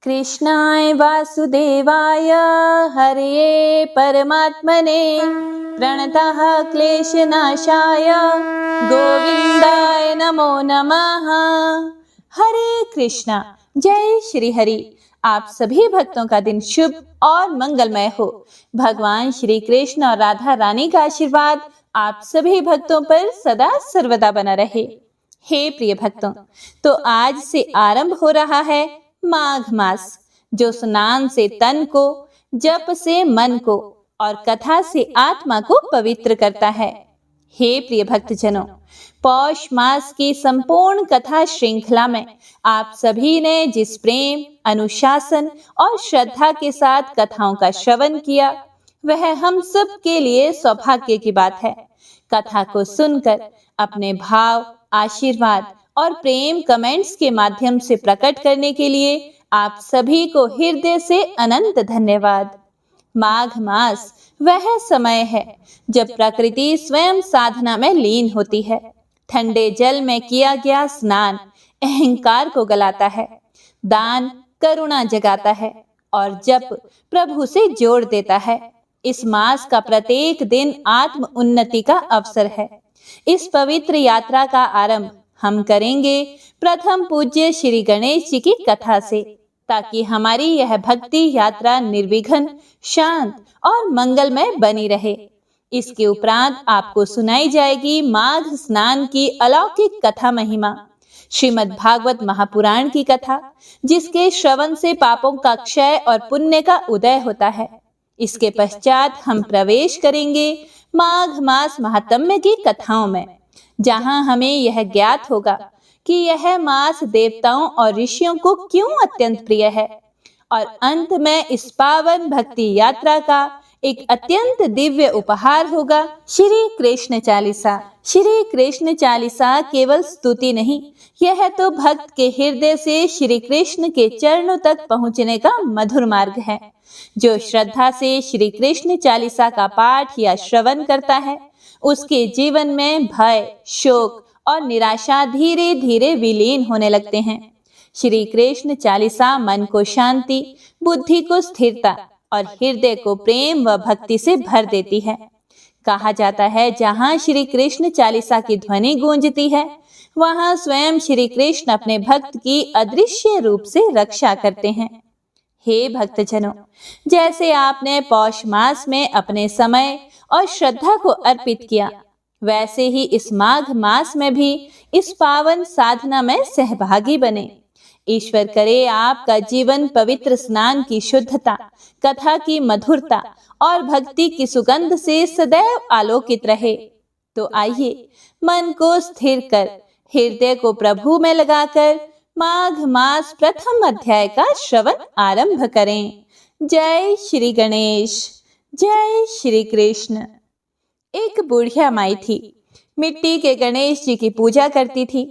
कृष्णाय वासुदेवाय हरये परमात्मने प्रणतः क्लेशनाशाय गोविंदाय नमो नमः। हरे कृष्णा। जय श्री हरि। आप सभी भक्तों का दिन शुभ और मंगलमय हो। भगवान श्री कृष्ण और राधा रानी का आशीर्वाद आप सभी भक्तों पर सदा सर्वदा बना रहे। हे प्रिय भक्तों, तो आज से आरंभ हो रहा है माघ मास, जो स्नान से तन को, जप से मन को और कथा से आत्मा को पवित्र करता है। हे प्रिय भक्तजनों, पौष मास की संपूर्ण कथा श्रृंखला में आप सभी ने जिस प्रेम, अनुशासन और श्रद्धा के साथ कथाओं का श्रवण किया, वह हम सब के लिए सौभाग्य की बात है। कथा को सुनकर अपने भाव, आशीर्वाद और प्रेम कमेंट्स के माध्यम से प्रकट करने के लिए आप सभी को हृदय से अनंत धन्यवाद। माघ मास वह समय है जब प्रकृति स्वयं साधना में लीन होती है। ठंडे जल में किया गया स्नान अहंकार को गलाता है, दान करुणा जगाता है और जप प्रभु से जोड़ देता है। इस मास का प्रत्येक दिन आत्म उन्नति का अवसर है। इस पवित्र यात्रा का आरंभ हम करेंगे प्रथम पूज्य श्री गणेश जी की कथा से, ताकि हमारी यह भक्ति यात्रा निर्विघ्न, शांत और मंगलमय बनी रहे। इसके उपरांत आपको सुनाई जाएगी माघ स्नान की अलौकिक कथा महिमा, श्रीमद् भागवत महापुराण की कथा, जिसके श्रवण से पापों का क्षय और पुण्य का उदय होता है। इसके पश्चात हम प्रवेश करेंगे माघ मास महात्म्य की कथाओं में, जहां हमें यह ज्ञात होगा कि यह मास देवताओं और ऋषियों को क्यों अत्यंत प्रिय है। और अंत में इस पावन भक्ति यात्रा का एक अत्यंत दिव्य उपहार होगा, श्री कृष्ण चालीसा। श्री कृष्ण चालीसा केवल स्तुति नहीं, यह तो भक्त के हृदय से श्री कृष्ण के चरणों तक पहुंचने का मधुर मार्ग है। जो श्रद्धा से श्री कृष्ण चालीसा का पाठ या श्रवण करता है, उसके जीवन में भय, शोक और निराशा धीरे धीरे विलीन होने लगते हैं। श्री कृष्ण चालीसा मन को शांति, बुद्धि को स्थिरता और हृदय को प्रेम व भक्ति से भर देती है। कहा जाता है, जहां श्री कृष्ण चालीसा की ध्वनि गूंजती है, वहां स्वयं श्री कृष्ण अपने भक्त की अदृश्य रूप से रक्षा करते हैं। हे भक्तजनों, जैसे आपने पौष मास में अपने समय और श्रद्धा को अर्पित किया, वैसे ही इस माघ मास में भी इस पावन साधना में सहभागी बने। ईश्वर करे आपका जीवन पवित्र स्नान की शुद्धता, कथा की मधुरता और भक्ति की सुगंध से सदैव आलोकित रहे। तो आइए मन को स्थिर कर, हृदय को प्रभु में लगाकर माघ मास प्रथम अध्याय का श्रवण आरंभ करें। जय श्री गणेश, जय श्री कृष्ण। एक बुढ़िया माई थी, मिट्टी के गणेश जी की पूजा करती थी।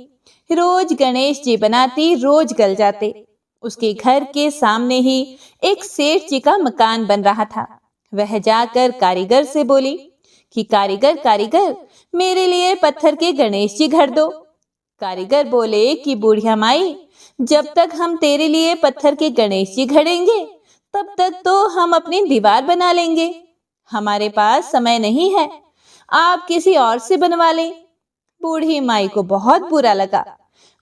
रोज गणेश जी बनाती, रोज गल जाते। उसके घर के सामने ही एक सेठ जी का मकान बन रहा था। वह जाकर कारीगर से बोली कि कारीगर, मेरे लिए पत्थर के गणेश जी घर दो। कारीगर बोले कि बुढ़िया माई, जब तक हम तेरे लिए पत्थर के गणेश जी घड़ेंगे, तब तक तो हम अपनी दीवार बना लेंगे। हमारे पास समय नहीं है, आप किसी और से बनवा लें। बूढ़ी माई को बहुत बुरा लगा।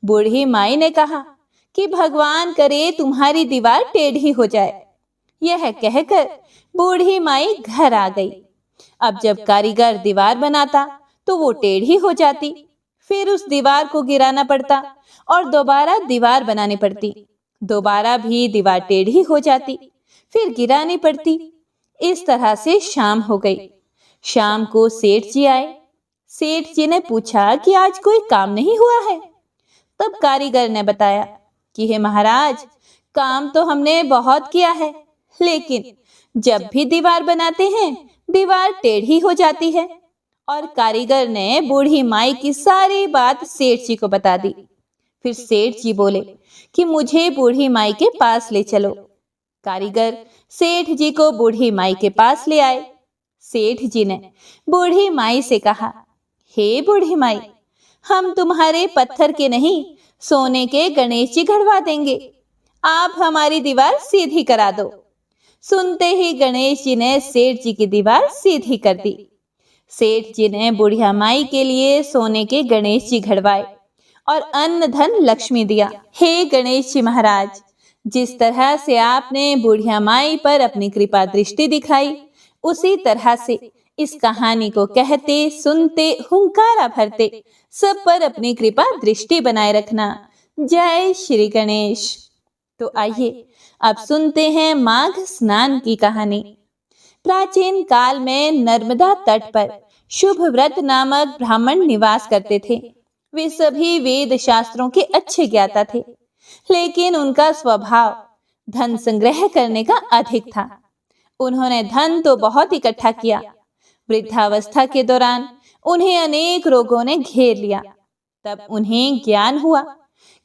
बूढ़ी माई ने कहा कि भगवान करे तुम्हारी दीवार टेढ़ी हो जाए। यह कहकर बूढ़ी माई घर आ गई। अब जब कारीगर दीवार बनाता तो वो टेढ़ी हो जाती, फिर उस दीवार को गिराना पड़ता और दोबारा दीवार बनानी पड़ती। दोबारा भी दीवार टेढ़ी हो जाती, फिर गिरानी पड़ती। इस तरह से शाम हो गई। शाम को सेठ जी आए। सेठ जी ने पूछा कि आज कोई काम नहीं हुआ है। तब कारीगर ने बताया कि हे महाराज, काम तो हमने बहुत किया है, लेकिन जब भी दीवार बनाते हैं, दीवार टेढ़ी हो जाती है। और कारीगर ने बूढ़ी माई की सारी बात सेठ जी को बता दी। फिर सेठ जी बोले कि मुझे बूढ़ी माई के पास ले चलो। कारीगर सेठ जी को बूढ़ी माई के पास ले आए। सेठ जी ने बूढ़ी माई से कहा, हे बूढ़ी माई, हम तुम्हारे पत्थर के नहीं, सोने के गणेश जी गढ़वा देंगे। आप हमारी दीवार सीधी करा दो। सुनते ही गणेश जी ने सेठ जी की दीवार सीधी कर दी। सेठ जी ने बुढ़िया माई के लिए सोने के गणेश जी घड़वाए और अन्न धन लक्ष्मी दिया। हे गणेश जी महाराज, जिस तरह से आपने बुढ़िया माई पर अपनी कृपा दृष्टि दिखाई, उसी तरह से इस कहानी को कहते, सुनते, हुंकारा भरते सब पर अपनी कृपा दृष्टि बनाए रखना। जय श्री गणेश। तो आइए अब सुनते हैं माघ स्नान की कहानी। प्राचीन काल में नर्मदा तट पर शुभ व्रत नामक ब्राह्मण निवास करते थे। वे सभी वेद शास्त्रों के अच्छे ज्ञाता थे, लेकिन उनका स्वभाव धन संग्रह करने का अधिक था। उन्होंने धन तो बहुत इकट्ठा किया। वृद्धावस्था के दौरान उन्हें अनेक रोगों ने घेर लिया। तब उन्हें ज्ञान हुआ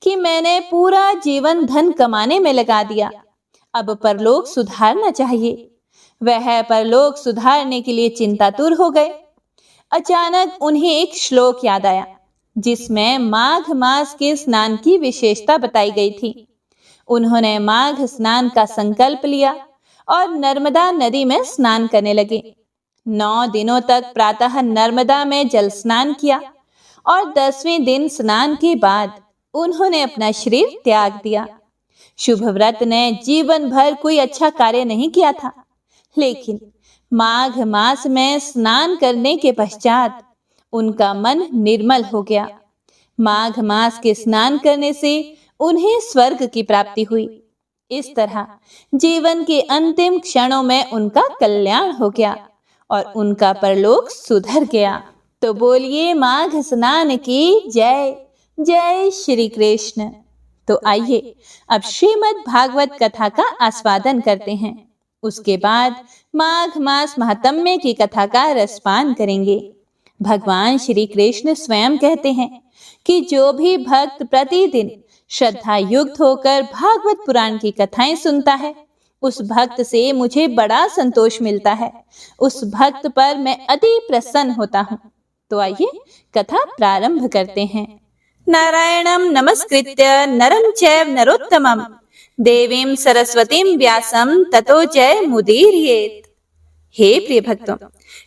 कि मैंने पूरा जीवन धन कमाने में लगा दिया, अब परलोक सुधारना चाहिए। वह परलोक सुधारने के लिए चिंतातुर हो गए। अचानक उन्हें एक श्लोक याद आया, जिसमें माघ मास के स्नान की विशेषता बताई गई थी। उन्होंने माघ स्नान का संकल्प लिया और नर्मदा नदी में स्नान करने लगे। 9 दिनों तक प्रातः नर्मदा में जल स्नान किया और 10वें दिन स्नान के बाद उन्होंने अपना शरीर त्याग दिया। शुभ व्रत ने जीवन भर कोई अच्छा कार्य नहीं किया था, लेकिन माघ मास में स्नान करने के पश्चात उनका मन निर्मल हो गया। माघ मास के स्नान करने से उन्हें स्वर्ग की प्राप्ति हुई। इस तरह जीवन के अंतिम क्षणों में उनका कल्याण हो गया और उनका परलोक सुधर गया। तो बोलिए माघ स्नान की जय। जय श्री कृष्ण। तो आइए अब श्रीमद् भागवत कथा का आस्वादन करते हैं। उसके बाद माघ मास महात्म्य की कथा का रसपान करेंगे। भगवान श्री कृष्ण स्वयं कहते हैं कि जो भी भक्त प्रतिदिन श्रद्धा युक्त होकर भागवत पुराण की कथाएं सुनता है, उस भक्त से मुझे बड़ा संतोष मिलता है। उस भक्त पर मैं अति प्रसन्न होता हूँ। तो आइए कथा प्रारंभ करते हैं। नारायणं नमस्कृत्य नरं चैव नरोत्तमं देवीं सरस्वतीं व्यासं ततो जय मुदीरयेत्। हे प्रिय भक्तों,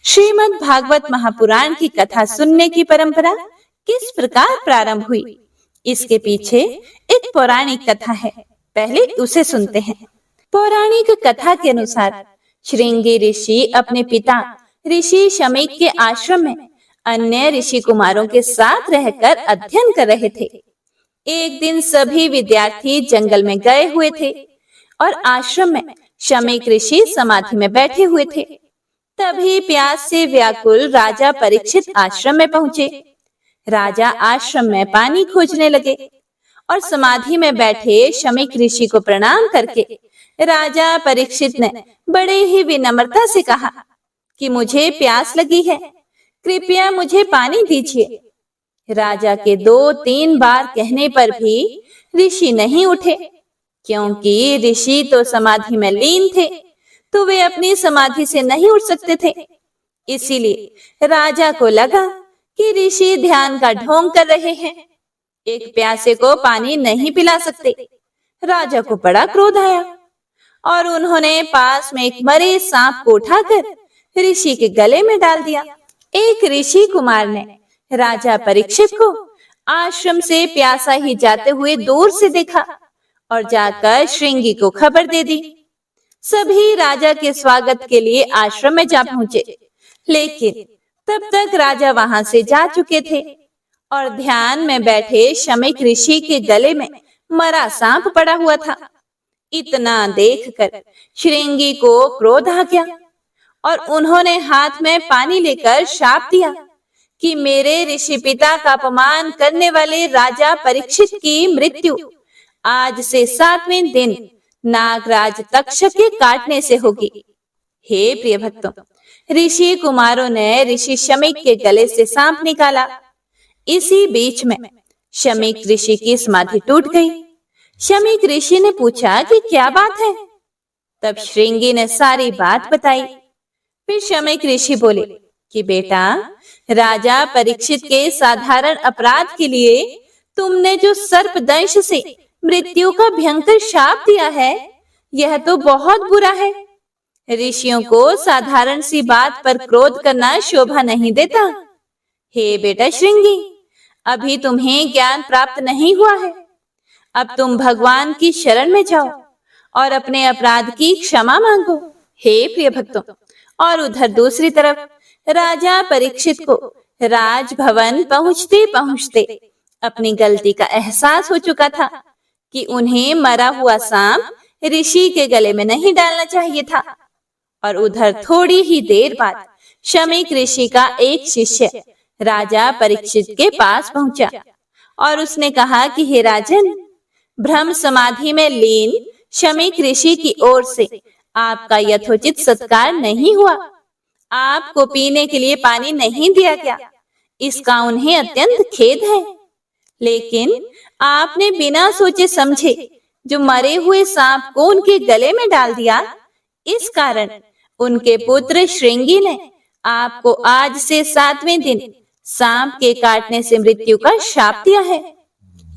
श्रीमद् भागवत महापुराण की कथा सुनने की परंपरा किस प्रकार प्रारंभ हुई, इसके पीछे एक पौराणिक कथा है। पहले उसे सुनते हैं। पौराणिक कथा के अनुसार श्रृंगी ऋषि अपने पिता ऋषि शमीक के आश्रम में अन्य ऋषि कुमारों के साथ रहकर अध्ययन कर रहे थे। एक दिन सभी विद्यार्थी जंगल में गए हुए थे और आश्रम में शमीक ऋषि समाधि में बैठे हुए थे। तभी प्यास से व्याकुल राजा परीक्षित आश्रम में पहुंचे। राजा आश्रम में पानी खोजने लगे और समाधि में बैठे शमीक ऋषि को प्रणाम करके राजा परीक्षित ने बड़े ही विनम्रता से कहा कि मुझे प्यास लगी है, कृपया मुझे पानी दीजिए। राजा के 2-3 बार कहने पर भी ऋषि नहीं उठे, क्योंकि ऋषि तो समाधि में लीन थे, तो वे अपनी समाधि से नहीं उठ सकते थे। इसीलिए राजा को लगा कि ऋषि ध्यान का ढोंग कर रहे हैं, एक प्यासे को पानी नहीं पिला सकते। राजा को बड़ा क्रोध आया और उन्होंने पास में एक मरे सांप को उठाकर ऋषि के गले में डाल दिया। एक ऋषि कुमार ने राजा परीक्षित को आश्रम से प्यासा ही जाते हुए दूर से देखा और जाकर श्रृंगी को खबर दे दी। सभी राजा के स्वागत के लिए आश्रम में जा पहुंचे, लेकिन तब तक राजा वहां से जा चुके थे और ध्यान में बैठे शमीक ऋषि के गले में मरा सांप पड़ा हुआ था। इतना देखकर श्रृंगी को क्रोध आ गया और उन्होंने हाथ में पानी लेकर शाप दिया कि मेरे ऋषि पिता का अपमान करने वाले राजा परीक्षित की मृत्यु आज से 7वें दिन नागराज तक्षक के काटने से होगी। हे प्रिय भक्तों, ऋषि कुमारों ने ऋषि शमीक के गले से सांप निकाला। इसी बीच में शमीक ऋषि की समाधि टूट गई। शमीक ऋषि ने पूछा कि क्या बात है। तब श्रृंगी ने सारी बात बताई। फिर शमीक ऋषि बोले कि बेटा, राजा परीक्षित के साधारण अपराध के लिए तुमने जो सर्प दंश से मृत्यु का भयंकर शाप दिया है, यह तो बहुत बुरा है। ऋषियों को साधारण सी बात पर क्रोध करना शोभा नहीं देता। हे बेटा श्रृंगी, अभी तुम्हें ज्ञान प्राप्त नहीं हुआ है। अब तुम भगवान की शरण में जाओ और अपने अपराध की क्षमा मांगो। हे प्रिय भक्तों, और उधर दूसरी तरफ राजा परीक्षित को राजभवन पहुंचते पहुंचते अपनी गलती का एहसास हो चुका था कि उन्हें मरा हुआ सांप ऋषि के गले में नहीं डालना चाहिए था। और उधर थोड़ी ही देर बाद शमीक ऋषि का एक शिष्य राजा परीक्षित के पास पहुंचा और उसने कहा कि हे राजन, ब्रह्म समाधि में लीन शमीक ऋषि की ओर से आपका यथोचित सत्कार नहीं हुआ। आपको पीने के लिए पानी नहीं दिया गया, इसका उन्हें अत्यंत खेद है। लेकिन आपने बिना सोचे समझे जो मरे हुए सांप को उनके गले में डाल दिया, इस कारण उनके पुत्र श्रृंगी ने आपको आज से 7वें दिन सांप के काटने से मृत्यु का शाप दिया है।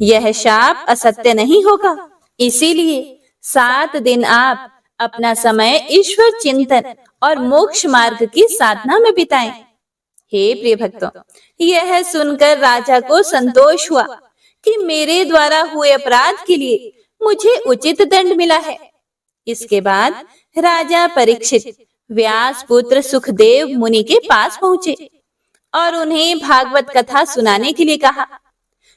यह शाप असत्य नहीं होगा, इसीलिए 7 दिन आप अपना समय ईश्वर चिंतन और मोक्ष मार्ग की साधना में बिताएं। हे प्रिय भक्तों, यह सुनकर राजा को संतोष हुआ कि मेरे द्वारा हुए अपराध के लिए मुझे उचित दंड मिला है। इसके बाद राजा परीक्षित व्यास पुत्र सुखदेव मुनि के पास पहुंचे और उन्हें भागवत कथा सुनाने के लिए कहा।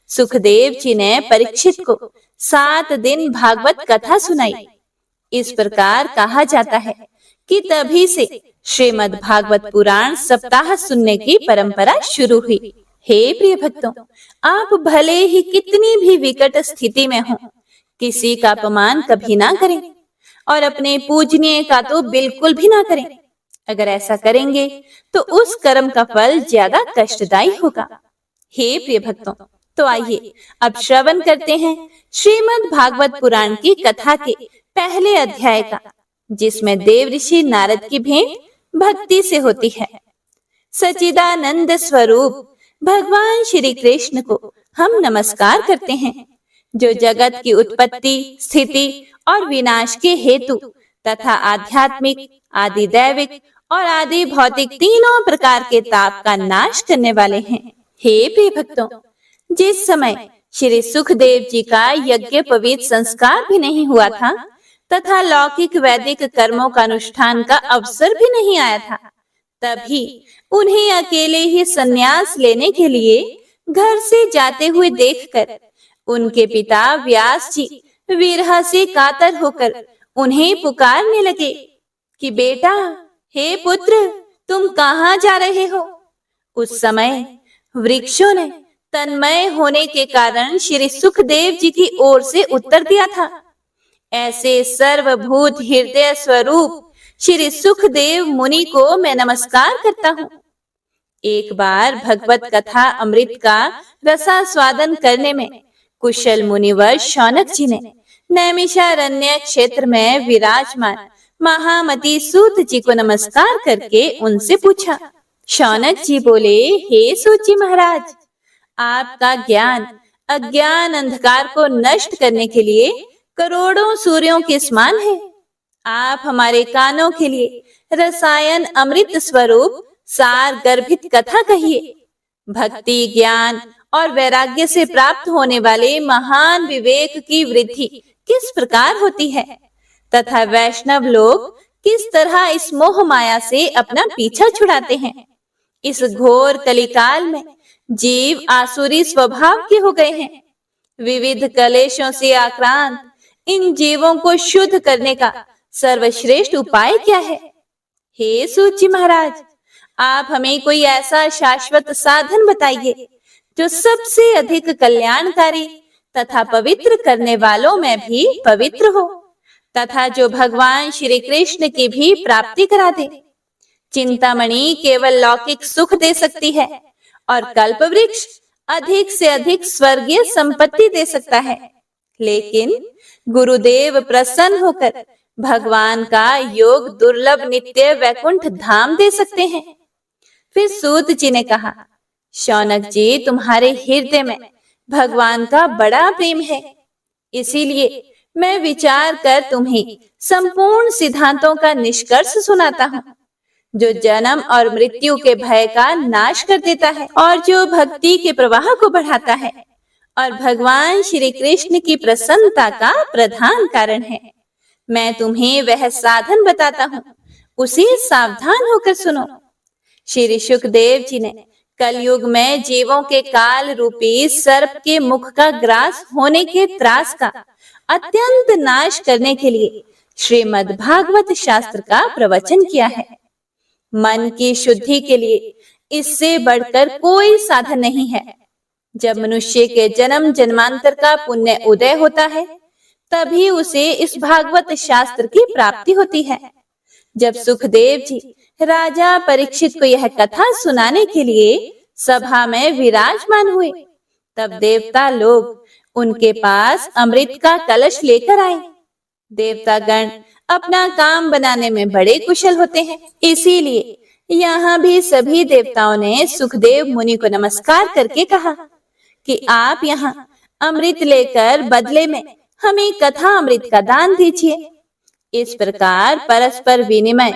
सुखदेव जी ने परीक्षित को 7 दिन भागवत कथा सुनाई। इस प्रकार कहा जाता है कि तभी से श्रीमद् भागवत पुराण सप्ताह सुनने की परंपरा शुरू हुई। हे प्रिय भक्तों, आप भले ही कितनी भी विकट स्थिति में हो, किसी का अपमान कभी ना करें और अपने पूजनीय का तो बिल्कुल भी ना करें। अगर ऐसा करेंगे तो उस कर्म का फल ज्यादा कष्टदायी होगा। हे प्रिय भक्तों, तो आइए अब श्रवण करते हैं श्रीमद् भागवत पुराण की कथा के पहले अध्याय का, जिसमें देव ऋषि नारद की भेंट भक्ति से होती है। सच्चिदानंद स्वरूप भगवान श्री कृष्ण को हम नमस्कार करते हैं, जो जगत की उत्पत्ति, स्थिति और विनाश के हेतु तथा आध्यात्मिक, आदि दैविक और आदि भौतिक तीनों प्रकार के ताप का नाश करने वाले हैं। हे प्रिय भक्तों, जिस समय श्री सुखदेव जी का यज्ञ पवित्र संस्कार भी नहीं हुआ था तथा लौकिक वैदिक कर्मों का अनुष्ठान का अवसर भी नहीं आया था, तभी उन्हें अकेले ही संन्यास लेने के लिए घर से जाते हुए देखकर उनके पिता व्यास जी विरह से कातर होकर उन्हें पुकारने लगे कि बेटा, हे पुत्र, तुम कहाँ जा रहे हो? उस समय वृक्षों ने तन्मय होने के कारण श्री सुखदेव जी की ओर से उत्तर दिया था। ऐसे सर्वभूत हृदय स्वरूप श्री सुखदेव मुनि को मैं नमस्कार करता हूँ। एक बार भगवत कथा अमृत का रसास्वादन करने में कुशल मुनिवर शौनक जी ने नैमिषारण्य क्षेत्र में विराजमान महामती सूत जी को नमस्कार करके उनसे पूछा। शौनक जी बोले, हे सूत जी महाराज, आपका ज्ञान अज्ञान अंधकार को नष्ट करने के लिए करोड़ों सूर्यों के समान है। आप हमारे कानों के लिए रसायन अमृत स्वरूप सार गर्भित कथा कहिए। भक्ति, ज्ञान और वैराग्य से प्राप्त होने वाले महान विवेक की वृद्धि किस प्रकार होती है तथा वैष्णव लोग किस तरह इस मोह माया से अपना पीछा छुड़ाते हैं। इस घोर कलिकाल में जीव आसुरी स्वभाव के हो गए हैं। विविध कलेशों से आक्रांत इन जीवों को शुद्ध करने का सर्वश्रेष्ठ उपाय क्या है? हे सूत जी महाराज, आप हमें कोई ऐसा शाश्वत साधन बताइए जो सबसे अधिक कल्याणकारी तथा पवित्र करने वालों में भी पवित्र हो तथा जो भगवान श्री कृष्ण की भी प्राप्ति करा दे। चिंतामणि केवल लौकिक सुख दे सकती है और कल्प वृक्ष अधिक से अधिक स्वर्गीय संपत्ति दे सकता है, लेकिन गुरुदेव प्रसन्न होकर भगवान का योग दुर्लभ नित्य वैकुंठ धाम दे सकते हैं। फिर सूत जी ने कहा, शौनक जी, तुम्हारे हृदय में भगवान का बड़ा प्रेम है। इसीलिए मैं विचार कर तुम्हें संपूर्ण सिद्धांतों का निष्कर्ष सुनाता हूँ, जो जन्म और मृत्यु के भय का नाश कर देता है और जो भक्ति के प्रवाह को बढ़ाता है और भगवान श्री कृष्ण की प्रसन्नता का प्रधान कारण है। मैं तुम्हें वह साधन बताता हूँ, उसे सावधान होकर सुनो। श्री सुखदेव जी ने कलयुग में जीवों के काल रूपी सर्प के मुख का ग्रास होने के त्रास का अत्यंत नाश करने के लिए श्रीमद् भागवत शास्त्र का प्रवचन किया है। मन की शुद्धि के लिए इससे बढ़कर कोई साधन नहीं है। जब मनुष्य के जन्म जन्मांतर का पुण्य उदय होता है, तभी उसे इस भागवत शास्त्र की प्राप्ति होती है। जब सुखदेव जी राजा परीक्षित को यह कथा सुनाने के लिए सभा में विराजमान हुए, तब देवता लोग उनके पास अमृत का कलश लेकर आए। देवतागण अपना काम बनाने में बड़े कुशल होते हैं, इसीलिए यहाँ भी सभी देवताओं ने सुखदेव मुनि को नमस्कार करके कहा कि आप यहाँ अमृत लेकर बदले में हमें कथा अमृत का दान दीजिए। इस प्रकार परस्पर विनिमय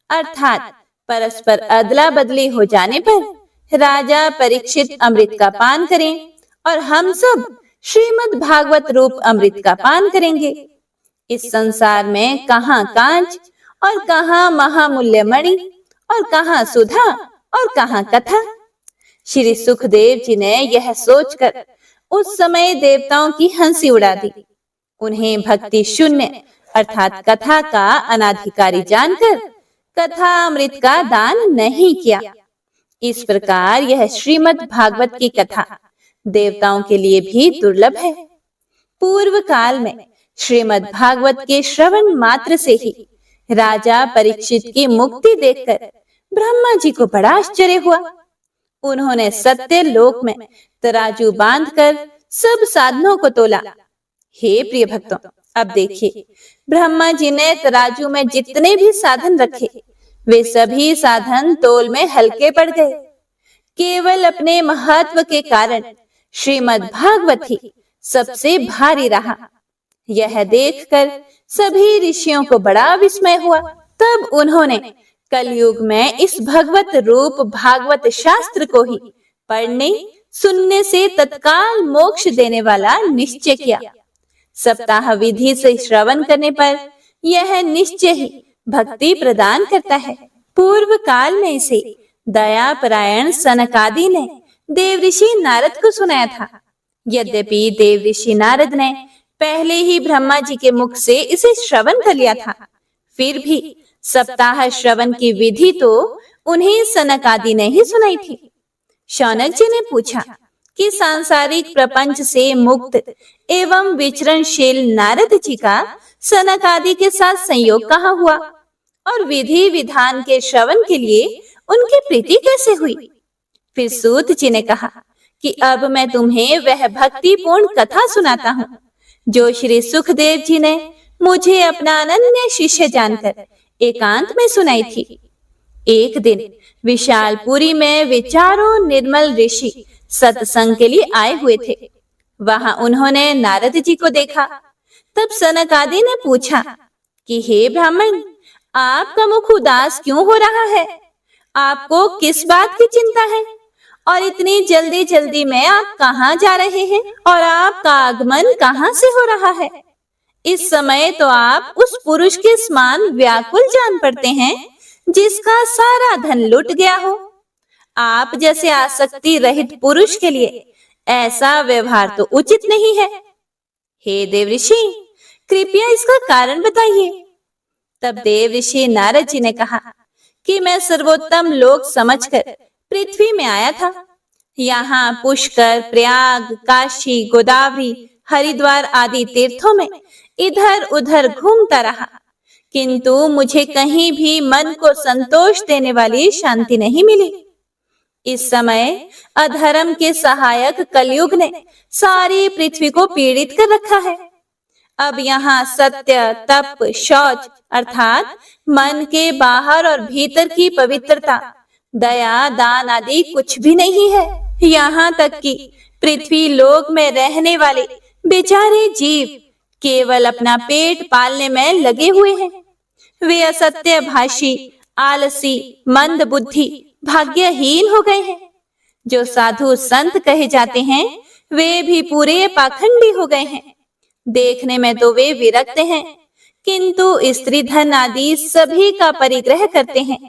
अर्थात परस्पर अदला बदली हो जाने पर राजा परीक्षित अमृत का पान करें और हम सब श्रीमद् भागवत रूप अमृत का पान करेंगे। इस संसार में कहाँ कांच और कहाँ महामूल्य मणि और कहाँ सुधा और कहाँ कथा। श्री सुखदेव जी ने यह सोचकर उस समय देवताओं की हंसी उड़ा दी। उन्हें भक्ति शून्य अर्थात कथा का अनाधिकारी जानकर कथा अमृत का दान नहीं किया। इस प्रकार यह श्रीमद् भागवत की कथा देवताओं के लिए भी दुर्लभ है। पूर्व काल में श्रीमद् भागवत के श्रवण मात्र से ही राजा परीक्षित की मुक्ति देखकर ब्रह्मा जी को बड़ा आश्चर्य हुआ। उन्होंने सत्य लोक में तराजू बांधकर सब साधनों को तोला। हे प्रिय भक्तों, अब देखिए, ब्रह्मा जी ने तराजू में जितने भी साधन रखे, वे सभी साधन तोल में हल्के पड़ गए। केवल अपने महत्व के कारण श्रीमद् भागवत ही सबसे भारी रहा। यह देखकर सभी ऋषियों को बड़ा विस्मय हुआ। तब उन्होंने कलयुग में इस भगवत रूप भागवत शास्त्र को ही पढ़ने सुनने से तत्काल मोक्ष देने वाला निश्चय किया। सप्ताह विधि से श्रवण करने पर यह निश्चय ही भक्ति प्रदान करता है। पूर्व काल में इसे दयापरायण सनकादि ने देवऋषि नारद को सुनाया था। यद्यपि देवऋषि नारद ने पहले ही ब्रह्मा जी के मुख से इसे श्रवण कर लिया था, फिर भी सप्ताह श्रवण की विधि तो उन्हें सनकादि ने ही सुनाई थी। शौनक जी ने पूछा कि सांसारिक प्रपंच से मुक्त एवं विचरणशील नारद जी का सनकादि के साथ संयोग कहाँ हुआ और विधि विधान के श्रवण के लिए उनकी प्रीति कैसे हुई। फिर सूत जी ने कहा कि अब मैं तुम्हें वह भक्तिपूर्ण कथा सुनाता हूँ जो श्री सुखदेव जी ने मुझे अपना अनन्य शिष्य जानकर एकांत में सुनाई थी। एक दिन विशालपुरी में विचारों निर्मल ऋषि सत्संग के लिए आए हुए थे। वहां उन्होंने नारद जी को देखा। तब सनकादि ने पूछा कि हे ब्राह्मण, आपका मुख उदास क्यों हो रहा है? आपको किस बात की चिंता है और इतनी जल्दी जल्दी में आप कहाँ जा रहे हैं और आपका आगमन कहाँ से हो रहा है? इस समय तो आप उस पुरुष के समान व्याकुल जान पड़ते हैं जिसका सारा धन लुट गया हो। आप जैसे आसक्ति रहित पुरुष के लिए ऐसा व्यवहार तो उचित नहीं है। हे देवऋषि, कृपया इसका कारण बताइए। तब देवऋषि नारद जी ने कहा कि मैं सर्वोत्तम लोक समझकर पृथ्वी में आया था। यहाँ पुष्कर, प्रयाग, काशी, गोदावरी, हरिद्वार आदि तीर्थों में इधर उधर घूमता रहा, किंतु मुझे कहीं भी मन को संतोष देने वाली शांति नहीं मिली। इस समय अधर्म के सहायक कलयुग ने सारी पृथ्वी को पीड़ित कर रखा है। अब यहाँ सत्य, तप, शौच अर्थात मन के बाहर और भीतर की पवित्रता, दया, दान आदि कुछ भी नहीं है। यहाँ तक कि पृथ्वी लोक में रहने वाले बेचारे जीव केवल अपना पेट पालने में लगे हुए हैं। वे असत्य भाषी, आलसी, मंद बुद्धि, भाग्यहीन हो गए हैं। जो साधु संत कहे जाते हैं वे भी पूरे पाखंडी हो गए हैं। देखने में तो वे विरक्त हैं, किंतु स्त्री धन आदि सभी का परिग्रह करते हैं।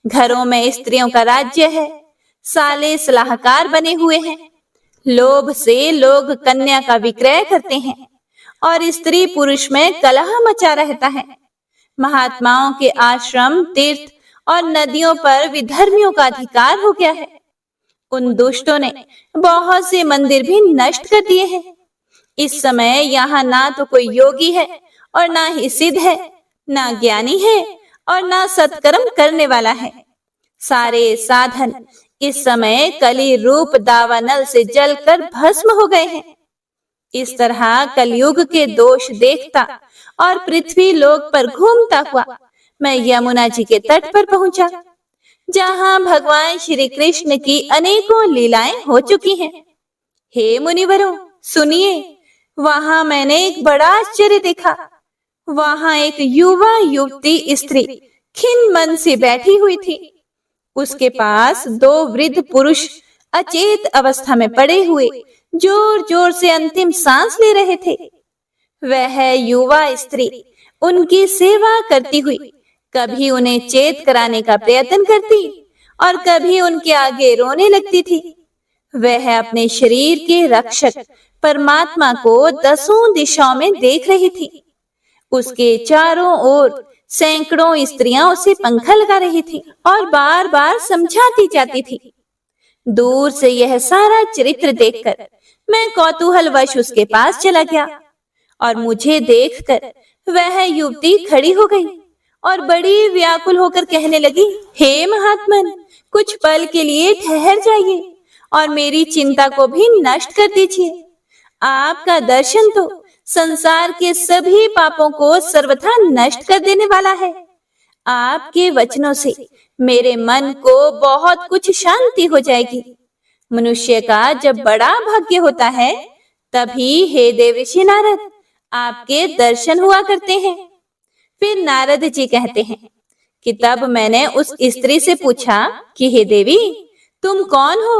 घरों में स्त्रियों का राज्य है। साले सलाहकार बने हुए हैं। लोभ से लोग कन्या का विक्रय करते हैं और स्त्री पुरुष में कलह मचा रहता है। महात्माओं के आश्रम, तीर्थ और नदियों पर विधर्मियों का अधिकार हो गया है। उन दुष्टों ने बहुत से मंदिर भी नष्ट कर दिए हैं। इस समय यहाँ ना तो कोई योगी है और ना ही सिद्ध है, ना ज्ञानी है और ना सत्कर्म करने वाला है। सारे साधन इस समय कली रूप दावानल से जलकर भस्म हो गए हैं। इस तरह कलयुग के दोष देखता और पृथ्वी लोक पर घूमता हुआ मैं यमुना जी के तट पर पहुंचा, जहां भगवान श्री कृष्ण की अनेकों लीलाएं हो चुकी हैं। हे मुनिवरों, सुनिए, वहां मैंने एक बड़ा आश्चर्य देखा। वहां एक युवा युवती स्त्री खिन्न मन से बैठी हुई थी। उसके पास दो वृद्ध पुरुष अचेत अवस्था में पड़े हुए जोर जोर से अंतिम सांस ले रहे थे। वह युवा स्त्री उनकी सेवा करती हुई कभी उन्हें चेत कराने का प्रयत्न करती और कभी उनके आगे रोने लगती थी। वह अपने शरीर के रक्षक परमात्मा को दसों दिशाओं में देख रही थी। उसके चारों ओर सैकड़ों स्त्रियां उसे पंखा लगा रही थी और बार बार समझाती जाती थी। दूर से यह सारा चरित्र देखकर मैं कौतूहलवश उसके पास चला गया और मुझे देखकर वह युवती खड़ी हो गई और बड़ी व्याकुल होकर कहने लगी, हे महात्मन, कुछ पल के लिए ठहर जाइए और मेरी चिंता को भी नष्ट कर दीजिए। आपका दर्शन तो संसार के सभी पापों को सर्वथा नष्ट कर देने वाला है। आपके वचनों से मेरे मन को बहुत कुछ शांति हो जाएगी। मनुष्य का जब बड़ा भाग्य होता है तभी, हे देवर्षि नारद, आपके दर्शन हुआ करते हैं। फिर नारद जी कहते हैं कि तब मैंने उस स्त्री से पूछा कि हे देवी, तुम कौन हो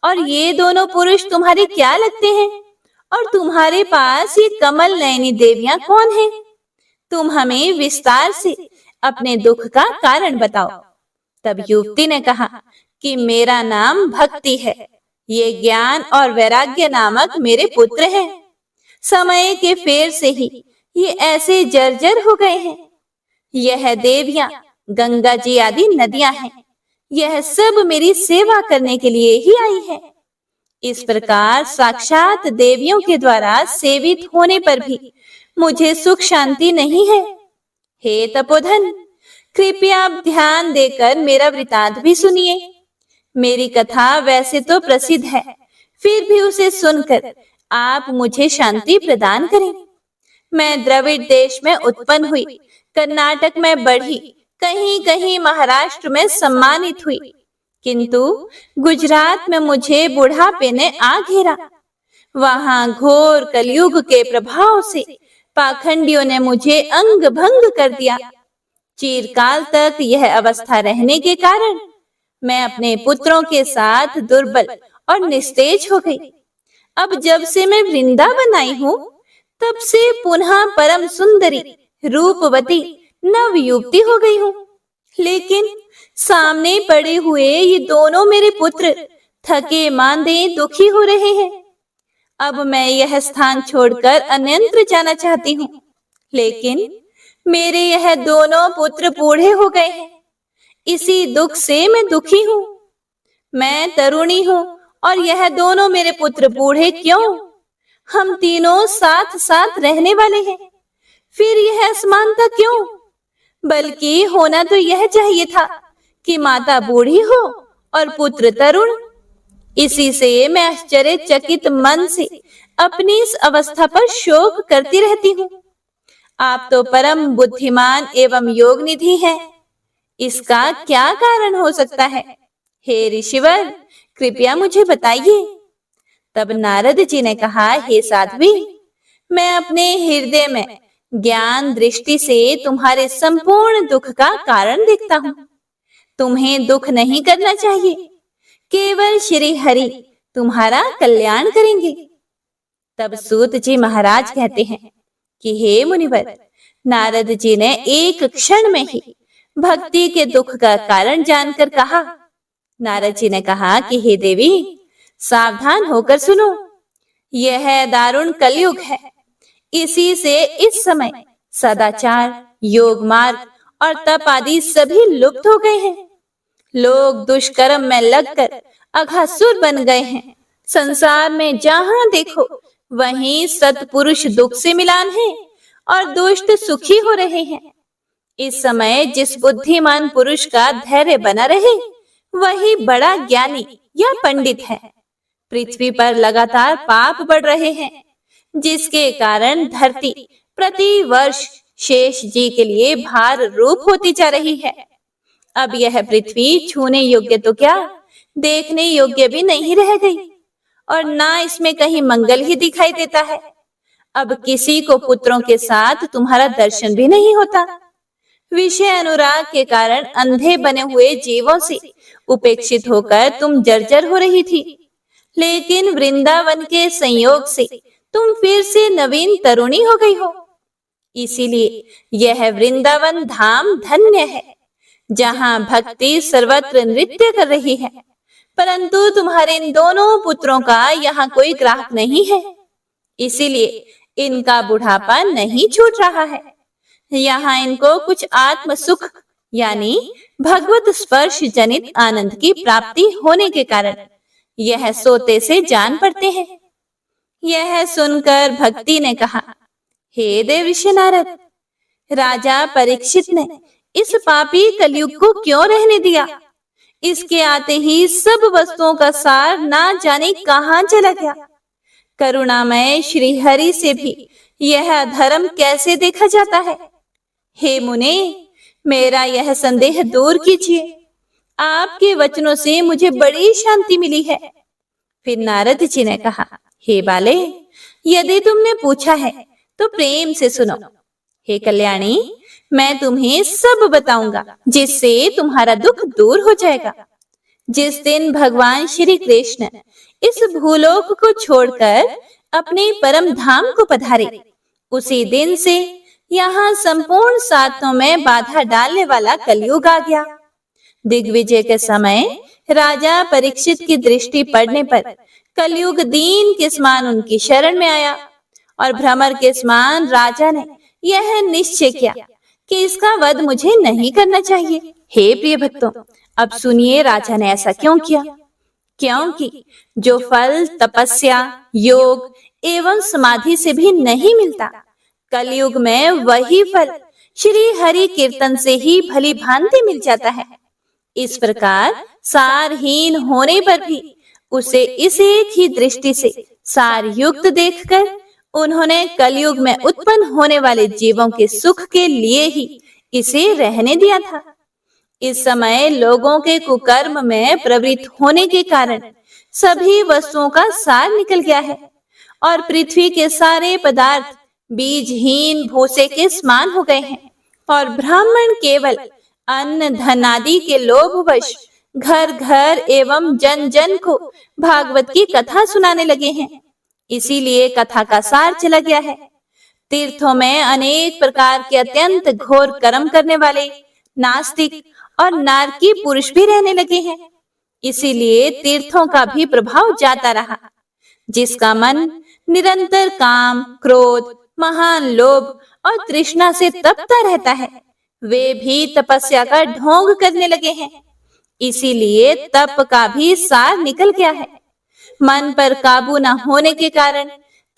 और ये दोनों पुरुष तुम्हारे क्या लगते हैं और तुम्हारे पास ये कमल नयनी देवियां कौन हैं? तुम हमें विस्तार से अपने दुख का कारण बताओ। तब युवती ने कहा कि मेरा नाम भक्ति है। ये ज्ञान और वैराग्य नामक मेरे पुत्र हैं। समय के फेर से ही ये ऐसे जर्जर हो गए हैं। यह देवियां गंगा जी आदि नदियां हैं। यह सब मेरी सेवा करने के लिए ही आई है। इस प्रकार साक्षात देवियों के द्वारा सेवित होने पर भी मुझे सुख शांति नहीं है। हे तपोधन, कृपया आप ध्यान देकर मेरा वृतांत भी सुनिए। मेरी कथा वैसे तो प्रसिद्ध है, फिर भी उसे सुनकर आप मुझे शांति प्रदान करें। मैं द्रविड़ देश में उत्पन्न हुई, कर्नाटक में बढ़ी, कहीं कहीं महाराष्ट्र में सम्मानित हुई, किंतु गुजरात में मुझे बुढ़ापे ने आ घेरा। वहां घोर कलयुग के प्रभाव से पाखंडियों ने मुझे अंग भंग कर दिया। चिरकाल तक यह अवस्था रहने के कारण मैं अपने पुत्रों के साथ दुर्बल और निस्तेज हो गई। अब जब से मैं वृंदावन आई हूँ, तब से पुनः परम सुंदरी, रूपवती नव युवती हो गई हूँ। लेकिन सामने पड़े हुए ये दोनों मेरे पुत्र थके मांदे दुखी हो रहे हैं। अब मैं यह स्थान छोड़कर अन्यत्र जाना चाहती हूँ, लेकिन मेरे यह दोनों पुत्र बूढ़े हो गए हैं। इसी दुख से मैं दुखी हूँ। मैं तरुणी हूँ और यह दोनों मेरे पुत्र बूढ़े क्यों? हम तीनों साथ साथ रहने वाले हैं, फिर यह असमानता क्यों? बल्कि होना तो यह चाहिए था कि माता बूढ़ी हो और पुत्र तरुण। इसी से मैं आश्चर्यचकित मन से अपनी इस अवस्था पर शोक करती रहती हूँ। आप तो परम बुद्धिमान एवं योग निधि हैं। इसका क्या कारण हो सकता है? हे ऋषिवर, कृपया मुझे बताइए। तब नारद जी ने कहा, हे साध्वी, मैं अपने हृदय में ज्ञान दृष्टि से तुम्हारे संपूर्ण दुख का कारण देखता हूँ। तुम्हें दुख नहीं करना चाहिए, केवल श्री हरि तुम्हारा कल्याण करेंगे। तब सूत जी महाराज कहते हैं कि हे मुनिवर, नारद जी ने एक क्षण में ही भक्ति के दुख का कारण जानकर कहा। नारद जी ने कहा कि हे देवी, सावधान होकर सुनो, यह दारुण कलयुग है। इसी से इस समय सदाचार, योग मार्ग और तप आदि सभी लुप्त हो गए हैं। लोग दुष्कर्म में लगकर अघासुर बन गए हैं। संसार में जहां देखो वहीं सत्पुरुष दुख से मिलान है और दुष्ट सुखी हो रहे हैं। इस समय जिस बुद्धिमान पुरुष का धैर्य बना रहे वही बड़ा ज्ञानी या पंडित है। पृथ्वी पर लगातार पाप बढ़ रहे हैं, जिसके कारण धरती प्रति वर्ष शेष जी के लिए भार रूप होती जा रही है। अब यह पृथ्वी छूने योग्य तो क्या, देखने योग्य भी नहीं रह गई, और ना इसमें कहीं मंगल ही दिखाई देता है। अब किसी को पुत्रों के साथ तुम्हारा दर्शन भी नहीं होता। विषय अनुराग के कारण अंधे बने हुए जीवों से उपेक्षित होकर तुम जर्जर हो रही थी, लेकिन वृंदावन के संयोग से तुम फिर से नवीन तरुणी हो गई हो। इसीलिए यह वृंदावन धाम धन्य है, जहां भक्ति सर्वत्र नृत्य कर रही है। परंतु तुम्हारे इन दोनों पुत्रों का यहाँ कोई ग्राहक नहीं है, इसीलिए इनका बुढ़ापा नहीं छूट रहा है। यहाँ इनको कुछ आत्म सुख यानी भगवत स्पर्श जनित आनंद की प्राप्ति होने के कारण यह सोते से जान पड़ते हैं। यह सुनकर भक्ति ने कहा, हे देवर्षि नारद, राजा परीक्षित ने इस पापी कलयुग को क्यों रहने दिया? इसके आते ही सब वस्तुओं का सार ना जाने कहां चला गया। करुणामय श्री हरि से भी यह धर्म कैसे देखा जाता है? हे मुने, मेरा यह संदेह दूर कीजिए। आपके वचनों से मुझे बड़ी शांति मिली है। फिर नारद जी ने कहा, हे बाले, यदि तुमने पूछा है तो प्रेम से सुनो। हे कल्याणी, मैं तुम्हें सब बताऊंगा, जिससे तुम्हारा दुख दूर हो जाएगा। जिस दिन भगवान श्री कृष्ण इस भूलोक को छोड़कर अपने परम धाम को पधारे, उसी दिन से यहाँ संपूर्ण साधनों में बाधा डालने वाला कलयुग आ गया। दिग्विजय के समय राजा परीक्षित की दृष्टि पड़ने पर कलयुग दीन के समान उनकी शरण में आया, और भ्रमर के समान राजा ने यह निश्चय किया कि इसका वध मुझे नहीं करना चाहिए। हे प्रिय भक्तों, अब सुनिए राजा ने ऐसा क्यों किया। क्योंकि जो फल तपस्या, योग एवं समाधि से भी नहीं मिलता, कलयुग में वही फल श्री हरि कीर्तन से ही भली भांति मिल जाता है। इस प्रकार सारहीन होने पर भी उसे इस एक ही दृष्टि से सार युक्त देखकर उन्होंने कलयुग में उत्पन्न होने वाले जीवों के सुख के लिए ही इसे रहने दिया था। इस समय लोगों के कुकर्म में प्रवृत्त होने के कारण सभी वस्तुओं का सार निकल गया है, और पृथ्वी के सारे पदार्थ बीजहीन भूसे के समान हो गए हैं, और ब्राह्मण केवल अन्न धन आदि के लोभवश घर घर एवं जन जन को भागवत की कथा सुनाने लगे हैं। इसीलिए कथा का सार चला गया है। तीर्थों में अनेक प्रकार के अत्यंत घोर कर्म करने वाले नास्तिक और नारकी पुरुष भी रहने लगे हैं। इसीलिए तीर्थों का भी प्रभाव जाता रहा। जिसका मन निरंतर काम, क्रोध, महान लोभ और तृष्णा से तपता रहता है, वे भी तपस्या का ढोंग करने लगे हैं। इसीलिए तप का भी सार निकल गया है। मन पर काबू न होने के कारण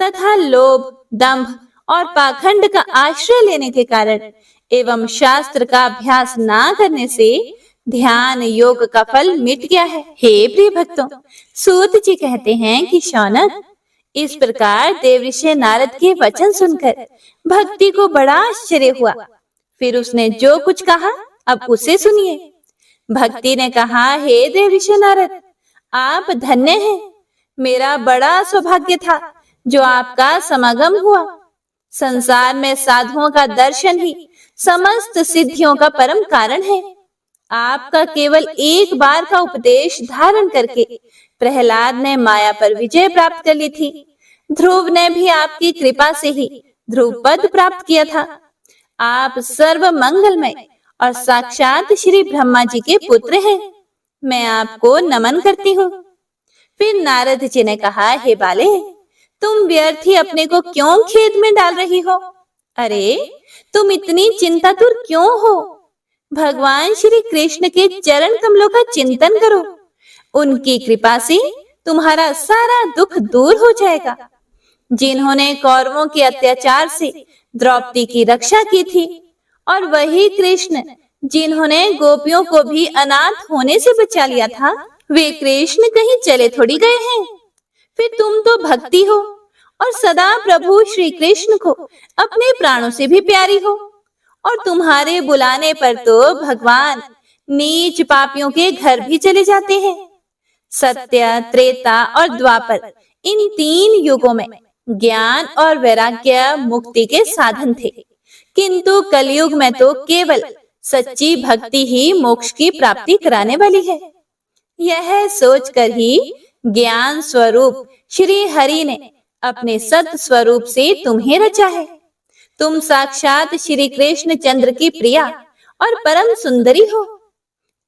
तथा लोभ, दंभ और पाखंड का आश्रय लेने के कारण एवं शास्त्र का अभ्यास ना करने से ध्यान योग का फल मिट गया है। हे प्रिय भक्तों, सूत जी कहते हैं कि शौनक, इस प्रकार देवर्षि नारद के वचन सुनकर भक्ति को बड़ा आश्चर्य हुआ। फिर उसने जो कुछ कहा अब उसे सुनिए। भक्ति ने कहा, हे देवर्षि नारद, आप धन्य हैं। मेरा बड़ा सौभाग्य था जो आपका समागम हुआ। संसार में साधुओं का दर्शन ही समस्त सिद्धियों का परम कारण है। आपका केवल एक बार का उपदेश धारण करके प्रहलाद ने माया पर विजय प्राप्त कर ली थी। ध्रुव ने भी आपकी कृपा से ही ध्रुव पद प्राप्त किया था। आप सर्व मंगलमय और साक्षात श्री ब्रह्मा जी के पुत्र हैं। मैं आपको नमन करती हूँ। फिर नारद जी ने कहा, हे बाले, तुम व्यर्थ ही अपने को क्यों खेद में डाल रही हो? अरे, तुम इतनी चिंतातुर क्यों हो? भगवान श्री कृष्ण के चरण कमलों का चिंतन करो। उनकी कृपा से तुम्हारा सारा दुख दूर हो जाएगा। जिन्होंने कौरवों के अत्याचार से द्रौपदी की रक्षा की थी, और वही कृष्ण जिन्होंने गोपियों को भी अनाथ होने से बचा लिया था, वे कृष्ण कहीं चले थोड़ी गए हैं। फिर तुम तो भक्ति हो और सदा प्रभु श्री कृष्ण को अपने प्राणों से भी प्यारी हो, और तुम्हारे बुलाने पर तो भगवान नीच पापियों के घर भी चले जाते हैं। सत्य, त्रेता और द्वापर, इन 3 युगों में ज्ञान और वैराग्य मुक्ति के साधन थे, किंतु कलयुग में तो केवल सच्ची भक्ति ही मोक्ष की प्राप्ति कराने वाली है। यह सोचकर ही ज्ञान स्वरूप श्री हरि ने अपने सत स्वरूप से तुम्हें रचा है। तुम साक्षात श्री कृष्ण चंद्र की प्रिया और परम सुंदरी हो।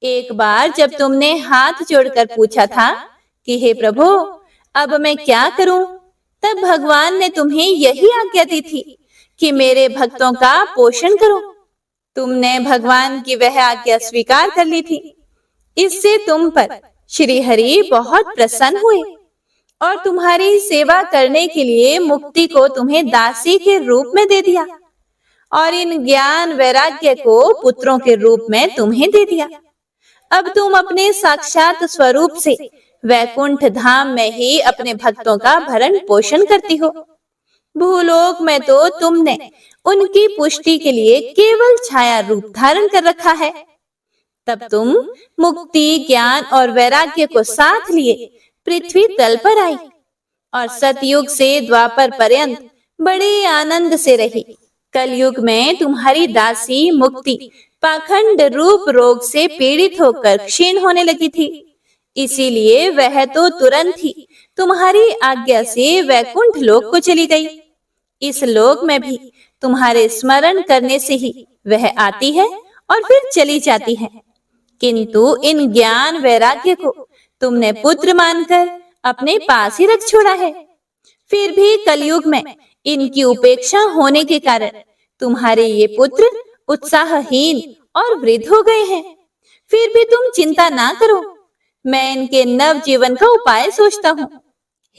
एक बार जब तुमने हाथ जोड़कर पूछा था कि हे प्रभु, अब मैं क्या करूं, तब भगवान ने तुम्हें यही आज्ञा दी थी कि मेरे भक्तों का पोषण करो। तुमने भगवान की वह आज्ञा स्वीकार कर ली थी। इससे तुम पर श्री हरि बहुत प्रसन्न हुए और तुम्हारी सेवा करने के लिए मुक्ति को तुम्हें दासी के रूप में दे दिया, और इन ज्ञान वैराग्य को पुत्रों के रूप में तुम्हें दे दिया। अब तुम अपने साक्षात स्वरूप से वैकुंठ धाम में ही अपने भक्तों का भरण पोषण करती हो। भूलोक में तो तुमने उनकी पुष्टि के लिए केवल छाया रूप धारण कर रखा है। तब तुम मुक्ति, ज्ञान और वैराग्य को साथ लिए पृथ्वी तल पर आई और सतयुग से द्वापर पर्यंत बड़े आनंद से रही। कलयुग में तुम्हारी दासी मुक्ति पाखंड रूप रोग से पीड़ित होकर क्षीण होने लगी थी। इसीलिए वह तो तुरंत ही तुम्हारी आज्ञा से वैकुंठ लोक को चली गई। इस लोक में भी तुम्हारे स्मरण करने से ही वह आती है और फिर चली जाती है, किंतु इन ज्ञान वैराग्य को तुमने पुत्र मानकर अपने पास ही रख छोड़ा है। फिर भी कलयुग में इनकी उपेक्षा होने के कारण तुम्हारे ये पुत्र उत्साहहीन और वृद्ध हो गए हैं। फिर भी तुम चिंता ना करो, मैं इनके नव जीवन का उपाय सोचता हूँ।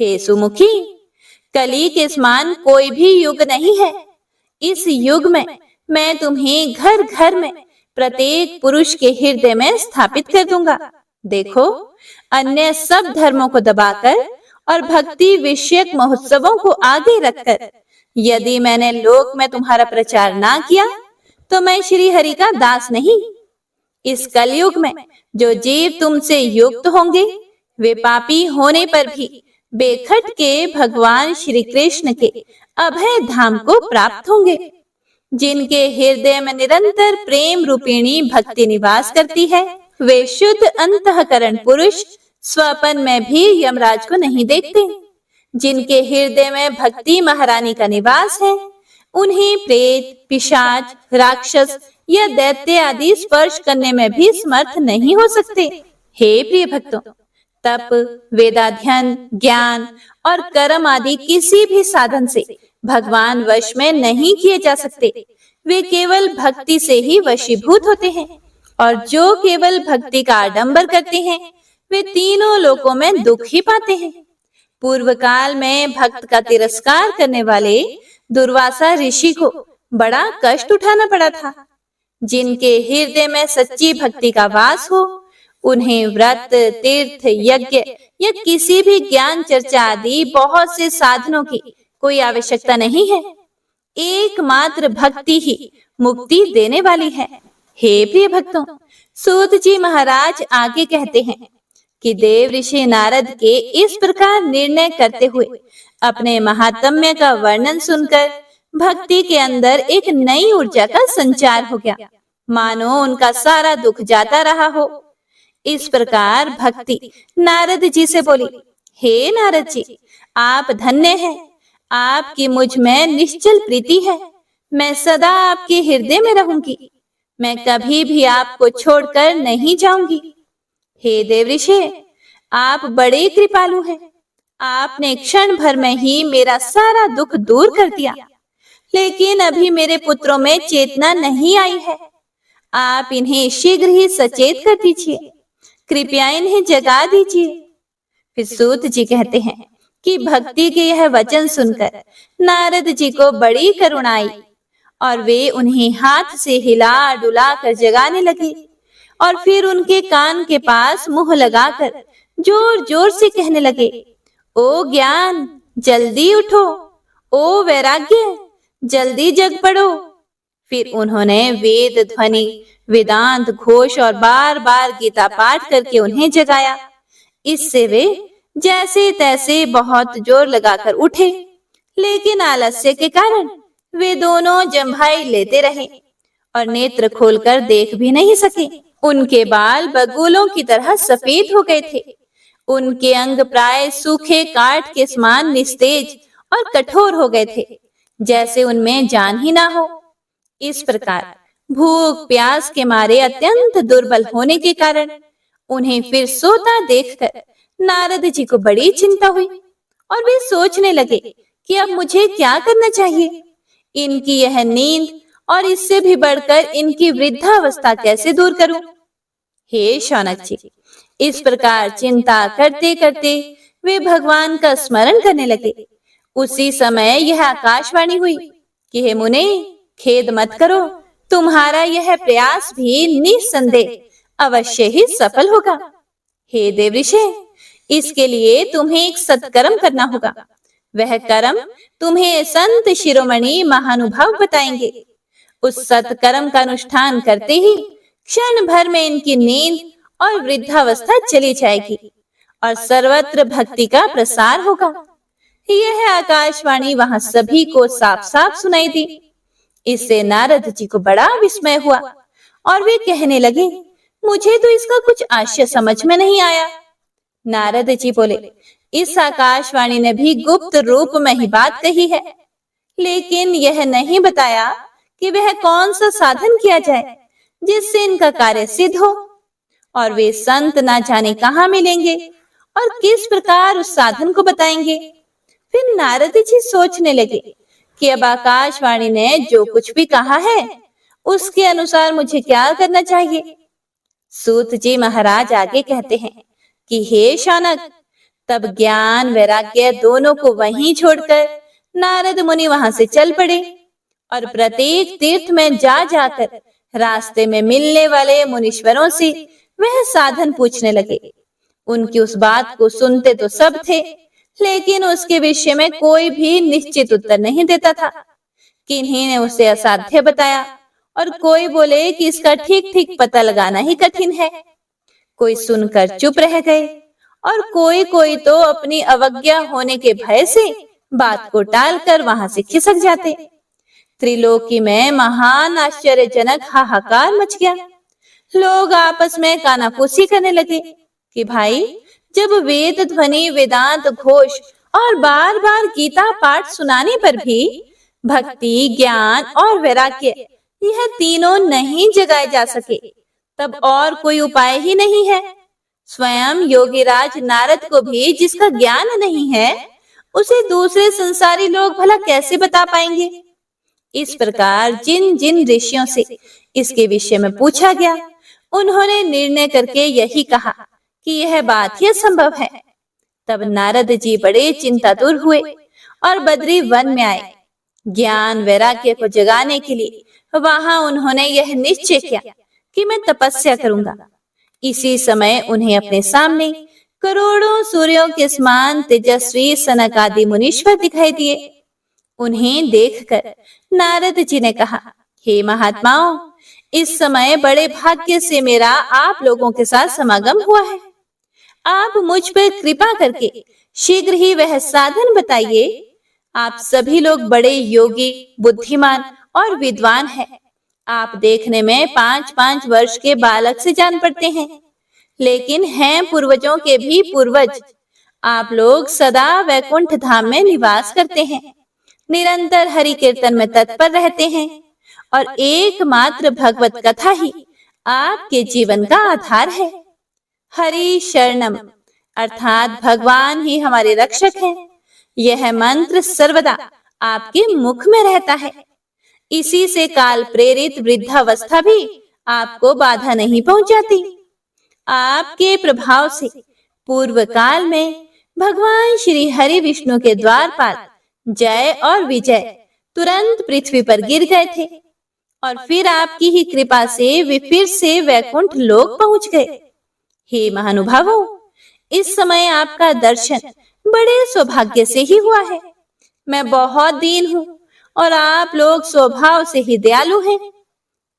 हे सुमुखी, कली के समान कोई भी युग नहीं है। इस युग में मैं तुम्हें घर घर में प्रत्येक पुरुष के हृदय में स्थापित कर दूंगा। देखो, अन्य सब धर्मों को दबाकर और भक्ति विषयक महोत्सवों को आगे रखकर यदि मैंने लोक में तुम्हारा प्रचार ना किया तो मैं श्री हरि का दास नहीं। इस कलयुग में जो जीव तुमसे युक्त होंगे वे पापी होने पर भी बेखट के भगवान श्री कृष्ण के अभय धाम को प्राप्त होंगे। जिनके हृदय में निरंतर प्रेम रूपिणी भक्ति निवास करती है, वे शुद्ध अंतःकरण पुरुष स्वपन में भी यमराज को नहीं देखते। जिनके हृदय में भक्ति महारानी का निवास है, उन्हें प्रेत, पिशाच, राक्षस या दैत्य आदि स्पर्श करने में भी समर्थ नहीं हो सकते। हे प्रिय भक्तों, तप, वेदाध्ययन, ज्ञान और कर्म आदि किसी भी साधन से भगवान वश में नहीं किए जा सकते। वे केवल भक्ति से ही वशीभूत होते हैं, और जो केवल भक्ति का आडंबर करते हैं वे तीनों लोकों में दुख ही पाते हैं। पूर्व काल में भक्त का तिरस्कार करने वाले दुर्वासा ऋषि को बड़ा कष्ट उठाना पड़ा था। जिनके हृदय में सच्ची भक्ति का वास हो, उन्हें व्रत, तीर्थ, यज्ञ या किसी भी ज्ञान चर्चा आदि बहुत से साधनों की कोई आवश्यकता नहीं है। एकमात्र भक्ति ही मुक्ति देने वाली है। हे प्रिय भक्तों, सूत जी महाराज आगे कहते हैं कि देव ऋषि नारद के इस प्रकार निर्णय करते हुए अपने महात्म्य का वर्णन सुनकर भक्ति के अंदर एक नई ऊर्जा का संचार हो गया, मानो उनका सारा दुख जाता रहा हो। इस प्रकार भक्ति नारद जी से बोली, हे नारद जी, आप धन्य हैं। आपकी मुझ में निश्चल प्रीति है। मैं सदा आपके हृदय में रहूंगी। मैं कभी भी आपको छोड़कर नहीं जाऊंगी। हे देवऋषि, आप बड़े कृपालु हैं। आपने क्षण भर में ही मेरा सारा दुख दूर कर दिया। लेकिन अभी मेरे पुत्रों में चेतना नहीं आई है। आप इन्हें शीघ्र ही सचेत कर दीजिए। कृपया इन्हें जगा दीजिए। फिर सूत जी कहते हैं कि भक्ति के यह वचन सुनकर नारद जी को बड़ी करुणा आई और वे उन्हें हाथ से हिला डुला कर जगाने लगे और फिर उनके कान के पास मुंह लगाकर जोर जोर से कहने लगे, ओ ज्ञान, जल्दी उठो। ओ वैराग्य, जल्दी जग पड़ो। फिर उन्होंने वेद ध्वनि, वेदांत घोष और बार बार गीता पाठ करके उन्हें जगाया। इससे वे जैसे तैसे बहुत जोर लगाकर उठे, लेकिन आलस्य के कारण वे दोनों जम्भाई लेते रहे और नेत्र खोलकर देख भी नहीं सके। उनके बाल बगुलों की तरह सफेद हो गए थे। उनके अंग प्राय सूखे काठ के समान निस्तेज और कठोर हो गए थे, जैसे उनमें जान ही ना हो। इस प्रकार भूख प्यास के मारे अत्यंत दुर्बल होने के कारण उन्हें फिर सोता देखकर नारद जी को बड़ी चिंता हुई और वे सोचने लगे कि अब मुझे क्या करना चाहिए। इनकी यह नींद और इससे भी बढ़कर इनकी वृद्धावस्था कैसे दूर करूं। हे शौनक जी, इस प्रकार चिंता करते करते वे भगवान का स्मरण करने लगे। उसी समय यह आकाशवाणी हुई कि हे मुने, खेद मत करो, तुम्हारा यह प्रयास भी निस्संदेह अवश्य ही सफल होगा। हे देवऋषि, इसके लिए तुम्हें एक सत्कर्म करना होगा। वह कर्म तुम्हें संत शिरोमणि महानुभाव बताएंगे। उस सत्कर्म का अनुष्ठान करते ही क्षण भर में इनकी नींद और वृद्धावस्था चली जाएगी और सर्वत्र भक्ति का प्रसार होगा। यह आकाशवाणी वहां सभी को साफ साफ सुनाई दी। इससे नारद जी को बड़ा विस्मय हुआ और वे कहने लगे, मुझे तो इसका कुछ आशय समझ में नहीं आया। नारद जी बोले, इस आकाशवाणी ने भी गुप्त रूप में ही बात कही है, लेकिन यह नहीं बताया कि वह कौन सा साधन किया जाए जिससे इनका कार्य सिद्ध हो और वे संत ना जाने कहाँ मिलेंगे और किस प्रकार उस साधन को बताएंगे। फिर नारद जी सोचने लगे कि अब आकाशवाणी ने जो कुछ भी कहा है उसके अनुसार मुझे क्या करना चाहिए। सूत जी महाराज आगे कहते हैं कि हे शौनक, तब ज्ञान वैराग्य दोनों को वहीं छोड़कर नारद मुनि वहां से चल पड़े और प्रत्येक तीर्थ में जा जाकर रास्ते में मिलने वाले मुनीश्वरों से वह साधन पूछने लगे। उनकी उस बात को सुनते तो सब थे, लेकिन उसके विषय में कोई भी निश्चित उत्तर नहीं देता था। किन्हीं ने उसे असाध्य बताया और कोई बोले कि इसका ठीक ठीक पता लगाना ही कठिन है। कोई सुनकर चुप रह गए और कोई कोई तो अपनी अवज्ञा होने के भय से बात को टालकर वहां से खिसक जाते। त्रिलोकी में महान आश्चर्यजनक हाहाकार मच गया। लोग आपस में कानाफूसी करने लगे कि भाई, जब वेद ध्वनि, वेदांत घोष और बार बार गीता पाठ सुनाने पर भी भक्ति, ज्ञान और वैराग्य यह तीनों नहीं जगाए जा सके, तब और कोई उपाय ही नहीं है। स्वयं योगीराज नारद को भी जिसका ज्ञान नहीं है, उसे दूसरे संसारी लोग भला कैसे बता पाएंगे। इस प्रकार जिन जिन ऋषियों से इसके विषय में पूछा गया, उन्होंने निर्णय करके यही कहा कि यह बात ही असंभव है। तब नारद जी बड़े चिंतातुर हुए और बद्री वन में आए। ज्ञान वैराग्य को जगाने के लिए वहां उन्होंने यह निश्चय किया कि मैं तपस्या करूंगा। इसी समय उन्हें अपने सामने करोड़ों सूर्यों के समान तेजस्वी सनक आदि मुनीश्वर दिखाई दिए। उन्हें देखकर नारद जी ने कहा, हे महात्माओं, इस समय बड़े भाग्य से मेरा आप लोगों के साथ समागम हुआ है। आप मुझ पर कृपा करके शीघ्र ही वह साधन बताइए आप सभी लोग बड़े योगी, बुद्धिमान और विद्वान हैं। आप देखने में 5-5 वर्ष के बालक से जान पड़ते हैं, लेकिन हैं पूर्वजों के भी पूर्वज। आप लोग सदा वैकुंठ धाम में निवास करते हैं, निरंतर हरि कीर्तन में तत्पर रहते हैं और एकमात्र भगवत कथा ही आपके जीवन का आधार है। हरि शरणम अर्थात भगवान ही हमारे रक्षक हैं। यह मंत्र सर्वदा आपके मुख में रहता है। इसी से काल प्रेरित वृद्धावस्था भी आपको बाधा नहीं पहुंचाती। आपके प्रभाव से पूर्व काल में भगवान श्री हरि विष्णु के द्वारपाल जय और विजय तुरंत पृथ्वी पर गिर गए थे और फिर आपकी ही कृपा से वे फिर से वैकुंठ लोक पहुंच गए। हे महानुभावों, इस समय आपका दर्शन बड़े सौभाग्य से ही हुआ है। मैं बहुत दीन हूँ और आप लोग स्वभाव से ही दयालु हैं,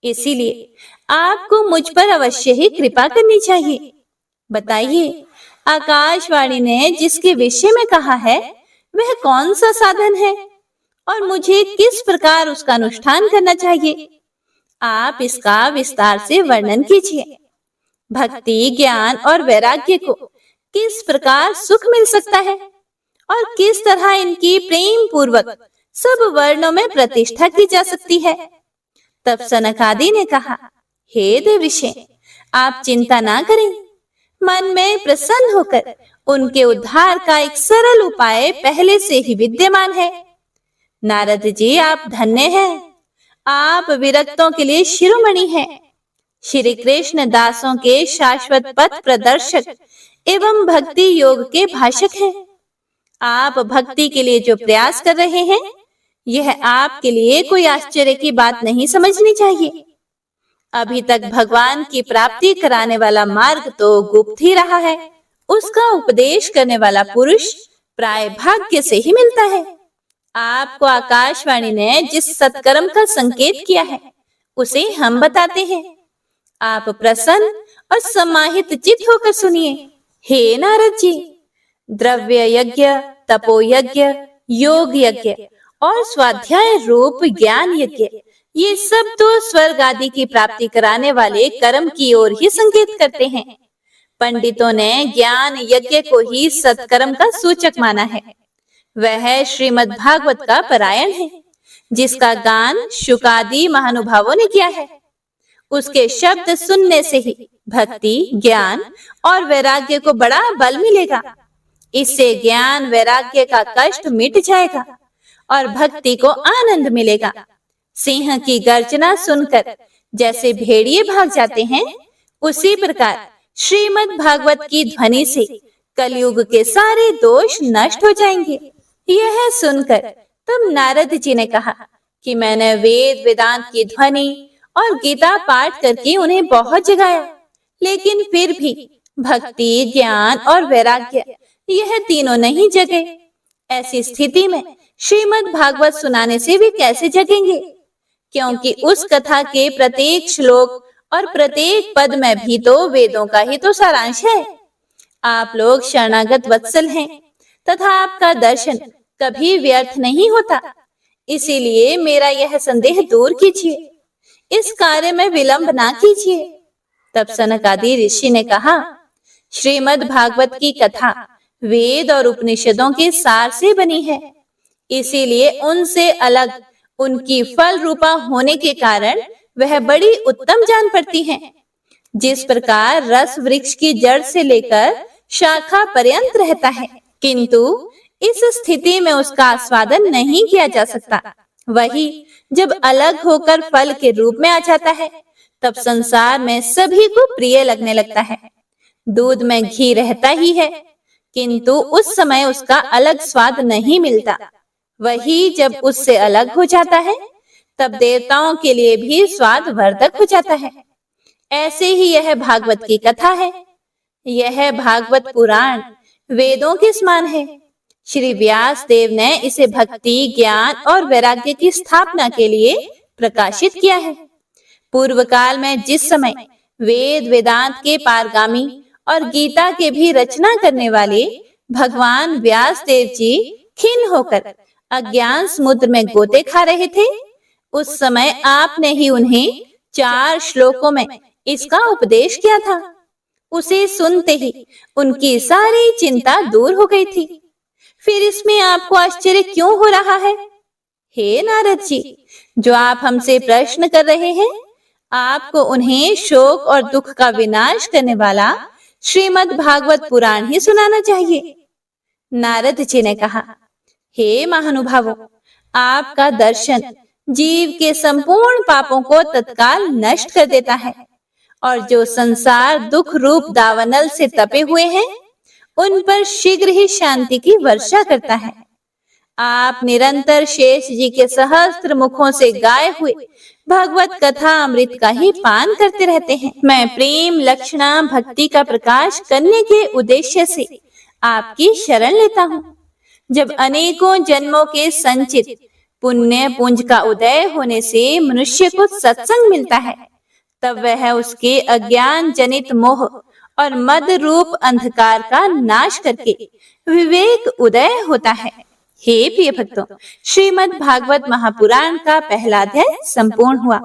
इसीलिए आपको मुझ पर अवश्य ही कृपा करनी चाहिए। बताइए, आकाशवाणी ने जिसके विषय में कहा है वह कौन सा साधन है और मुझे किस प्रकार उसका अनुष्ठान करना चाहिए? आप इसका विस्तार से वर्णन कीजिए। भक्ति, ज्ञान और वैराग्य को किस प्रकार सुख मिल सकता है और किस तरह इनकी प्रेम पूर्वक सब वर्णों में प्रतिष्ठा की जा सकती है? तब सनकादि ने कहा, हे देवीशे, आप चिंता ना करें। मन में प्रसन्न होकर उनके उद्धार का एक सरल उपाय पहले से ही विद्यमान है। नारद जी, आप धन्य हैं। आप विरक्तों के लिए शिरोमणि हैं। श्री कृष्ण दासों के शाश्वत पथ प्रदर्शक एवं भक्ति योग के भाषक हैं। आप भक्ति के लिए जो प्रयास कर रहे हैं, यह आपके लिए कोई आश्चर्य की बात नहीं समझनी चाहिए। अभी तक भगवान की प्राप्ति कराने वाला मार्ग तो गुप्त ही रहा है। उसका उपदेश करने वाला पुरुष प्राय भाग्य से ही मिलता है। आपको आकाशवाणी ने जिस सत्कर्म का संकेत किया है, उसे हम बताते हैं। आप प्रसन्न और समाहित चित्त होकर सुनिए। हे नारद जी, द्रव्य यज्ञ, तपो यज्ञ, योग यज्ञ और स्वाध्याय रूप ज्ञान यज्ञ, ये सब तो स्वर्ग आदि की प्राप्ति कराने वाले कर्म की ओर ही संकेत करते हैं। पंडितों ने ज्ञान यज्ञ को ही सत्कर्म का सूचक माना है। वह श्रीमद् भागवत का पारायण है, जिसका गान शुकादि महानुभावों ने किया है। उसके शब्द सुनने से ही भक्ति, ज्ञान और वैराग्य को बड़ा बल मिलेगा। इससे ज्ञान वैराग्य का कष्ट मिट जाएगा और भक्ति को आनंद मिलेगा। सिंह की गर्जना सुनकर जैसे भेड़िए भाग जाते हैं, उसी प्रकार श्रीमद् भागवत की ध्वनि से कलयुग के सारे दोष नष्ट हो जाएंगे। यह सुनकर तब नारद जी ने कहा कि मैंने वेद वेदांत की ध्वनि और गीता पाठ करके उन्हें बहुत जगाया, लेकिन फिर भी भक्ति, ज्ञान और वैराग्य यह तीनों नहीं जगे। ऐसी स्थिति में श्रीमद् भागवत सुनाने से भी कैसे जगेंगे? क्योंकि उस कथा के प्रत्येक श्लोक और प्रत्येक पद में भी तो वेदों का ही तो सारांश है। आप लोग शरणागत वत्सल हैं तथा आपका दर्शन कभी व्यर्थ नहीं होता। इसीलिए मेरा यह संदेह दूर कीजिए, इस कार्य में विलंब ना कीजिए। तब सनकादि ऋषि ने कहा, श्रीमद् भागवत की कथा वेद और उपनिषदों के सार से बनी है, इसीलिए उनसे अलग उनकी फल रूपा होने के कारण वह बड़ी उत्तम जान पड़ती है। जिस प्रकार रस वृक्ष की जड़ से लेकर शाखा पर्यंत रहता है, किंतु इस स्थिति में उसका आस्वादन नहीं किया जा सकता, वही जब अलग होकर फल के रूप में आ जाता है, तब संसार में सभी को प्रिय लगने लगता है। दूध में घी रहता ही है, किंतु उस समय उसका अलग स्वाद नहीं मिलता। वही जब उससे अलग हो जाता है, तब देवताओं के लिए भी स्वाद वर्धक हो जाता है। ऐसे ही यह भागवत की कथा है। यह भागवत पुराण वेदों के समान है। श्री व्यास देव ने इसे भक्ति, ज्ञान और वैराग्य की स्थापना के लिए प्रकाशित किया है। पूर्व काल में जिस समय वेद वेदांत के पारगामी और गीता के भी रचना करने वाले भगवान व्यास देव जी खिन्न होकर अज्ञान समुद्र में गोते खा रहे थे, उस समय आपने ही उन्हें 4 श्लोकों में इसका उपदेश किया था। उसे सुनते ही उनकी सारी चिंता दूर हो गई थी। फिर इसमें आपको आश्चर्य क्यों हो रहा है? हे नारद जी, जो आप हमसे प्रश्न कर रहे हैं, आपको उन्हें शोक और दुख का विनाश करने वाला श्रीमद् भागवत पुराण ही सुनाना चाहिए। नारद जी ने कहा, हे महानुभावों, आपका दर्शन जीव के संपूर्ण पापों को तत्काल नष्ट कर देता है और जो संसार दुख रूप दावानल से तपे हुए हैं, उन पर शीघ्र ही शांति की वर्षा करता है। आप निरंतर शेष जी के सहस्त्र मुखों से गाए हुए भगवत कथा अमृत का ही पान करते रहते हैं। मैं प्रेम लक्षणा भक्ति का प्रकाश करने के उद्देश्य से आपकी शरण लेता हूँ। जब अनेकों जन्मों के संचित पुण्य पुंज का उदय होने से मनुष्य को सत्संग मिलता है, तब वह उसके अज्ञान जनित मोह और मद रूप अंधकार का नाश करके विवेक उदय होता है। हे प्रिय भक्तों, श्रीमद् भागवत महापुराण का पहला अध्याय संपूर्ण हुआ।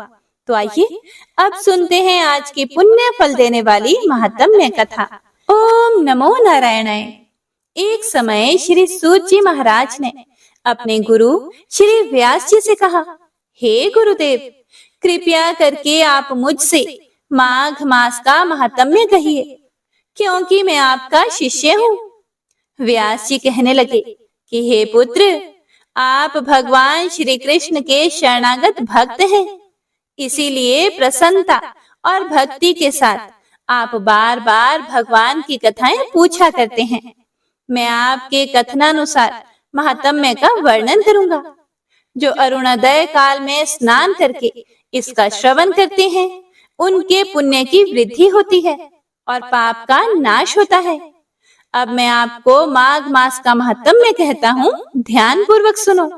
तो आइए अब सुनते हैं आज की पुण्य फल देने वाली महात्म्य कथा। ओम नमो नारायणाय। एक समय श्री सूत जी महाराज ने अपने गुरु श्री व्यास जी से कहा, हे गुरुदेव, कृपया करके आप मुझसे माघ मास का महात्म्य कहिए, क्योंकि मैं आपका शिष्य हूँ। व्यास जी कहने लगे कि हे पुत्र, आप भगवान श्री कृष्ण के शरणागत भक्त हैं, इसीलिए प्रसन्नता और भक्ति के साथ आप बार बार भगवान की कथाएं पूछा करते हैं। मैं आपके कथनानुसार महात्म्य का वर्णन करूंगा। जो अरुणोदय काल में स्नान करके इसका श्रवण करते हैं, उनके पुण्य की वृद्धि होती है और पाप का नाश होता है। अब मैं आपको माघ मास का महात्म्य कहता हूँ, ध्यान पूर्वक सुनो।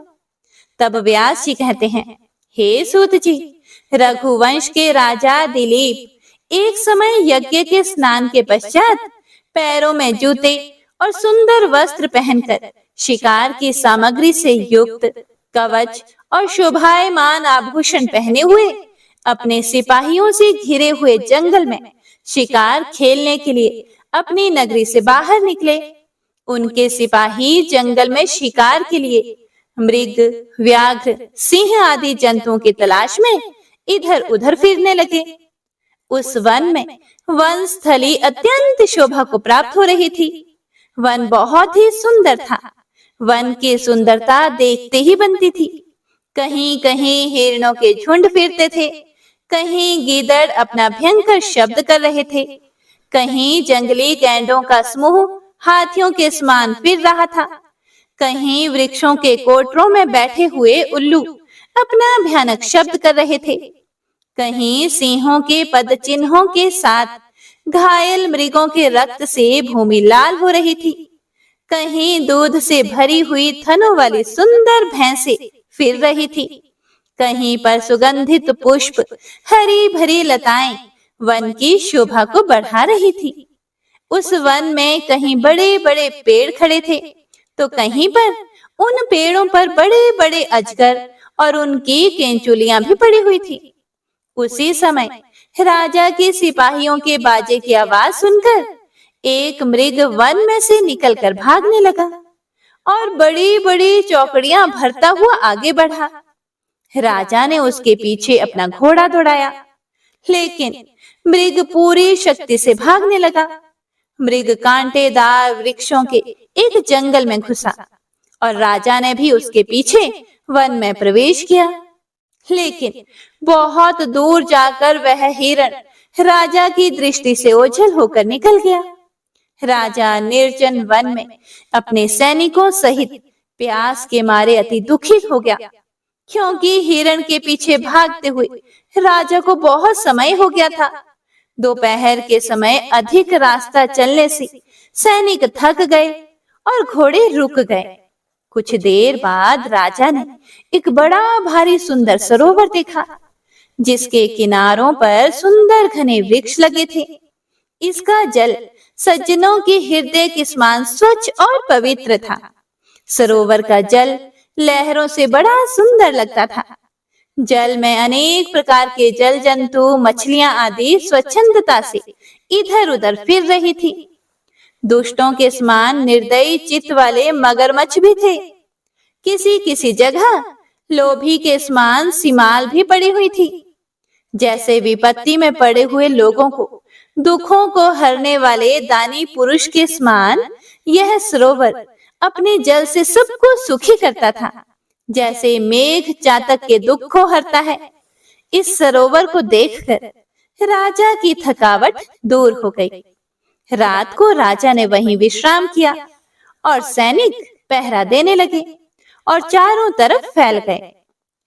तब व्यास जी कहते हैं, हे सूत जी, रघुवंश के राजा दिलीप एक समय यज्ञ के स्नान के पश्चात पैरों में जूते और सुंदर वस्त्र पहनकर शिकार की सामग्री से युक्त कवच और शोभायमान आभूषण पहने हुए अपने सिपाहियों से घिरे हुए जंगल में शिकार खेलने के लिए अपनी नगरी से बाहर निकले। उनके सिपाही जंगल में शिकार के लिए मृग, व्याघ्र, सिंह आदि जंतुओं की तलाश में इधर उधर फिरने लगे। उस वन में वन स्थली अत्यंत शोभा को प्राप्त हो रही थी। वन बहुत ही सुंदर था। वन की सुंदरता देखते ही बनती थी। कहीं कहीं हिरणों के झुंड फिरते थे, कहीं गीदड़ अपना भयंकर शब्द कर रहे थे, कहीं जंगली गैंडों का समूह हाथियों के समान फिर रहा था, कहीं वृक्षों के कोटरों में बैठे हुए उल्लू अपना भयानक शब्द कर रहे थे, कहीं सिंहों के पद चिन्हों के साथ घायल मृगों के रक्त से भूमि लाल हो रही थी, कहीं दूध से भरी हुई थनों वाली सुंदर भैंसें फिर रही थी, कहीं पर सुगंधित पुष्प, हरी भरी लताएं वन की शोभा को बढ़ा रही थी। उस वन में कहीं बड़े बड़े पेड़ खड़े थे, तो कहीं पर उन पेड़ों पर बड़े बड़े अजगर और उनकी केंचुलियां भी पड़ी हुई थी। उसी समय राजा के सिपाहियों के बाजे की आवाज सुनकर एक मृग वन में से निकलकर भागने लगा और बड़ी बड़ी चौकड़ियां भरता हुआ आगे बढ़ा। राजा ने उसके पीछे अपना घोड़ा दौड़ाया, लेकिन मृग पूरी शक्ति से भागने लगा। मृग कांटेदार वृक्षों के एक जंगल में घुसा और राजा ने भी उसके पीछे वन में प्रवेश किया, लेकिन बहुत दूर जाकर वह हिरण राजा की दृष्टि से ओझल होकर निकल गया। राजा निर्जन वन में अपने सैनिकों सहित प्यास के मारे अति दुखित हो गया, क्योंकि हिरण के पीछे भागते हुए राजा को बहुत समय हो गया था। दोपहर के समय अधिक रास्ता चलने से सैनिक थक गए और घोड़े रुक गए। कुछ देर बाद राजा ने एक बड़ा भारी सुंदर सरोवर देखा, जिसके किनारों पर सुंदर घने वृक्ष लगे थे। इसका जल सज्जनों के हृदय के समान स्वच्छ और पवित्र था। सरोवर का जल लहरों से बड़ा सुंदर लगता था। जल में अनेक प्रकार के जल जंतु, मछलियां आदि स्वच्छंदता से इधर उधर फिर रही थी। दुष्टों के समान निर्दयी चित्त वाले मगरमच्छ भी थे। किसी किसी जगह लोभी के समान सीमाल भी पड़ी हुई थी। जैसे विपत्ति में पड़े हुए लोगों को दुखों को हरने वाले दानी पुरुष के समान यह सरोवर अपने जल से सबको सुखी करता था, जैसे मेघ चातक के दुख को हरता है। इस सरोवर को देखकर राजा की थकावट दूर हो गई। रात को राजा ने वहीं विश्राम किया और सैनिक पहरा देने लगे और चारों तरफ फैल गए।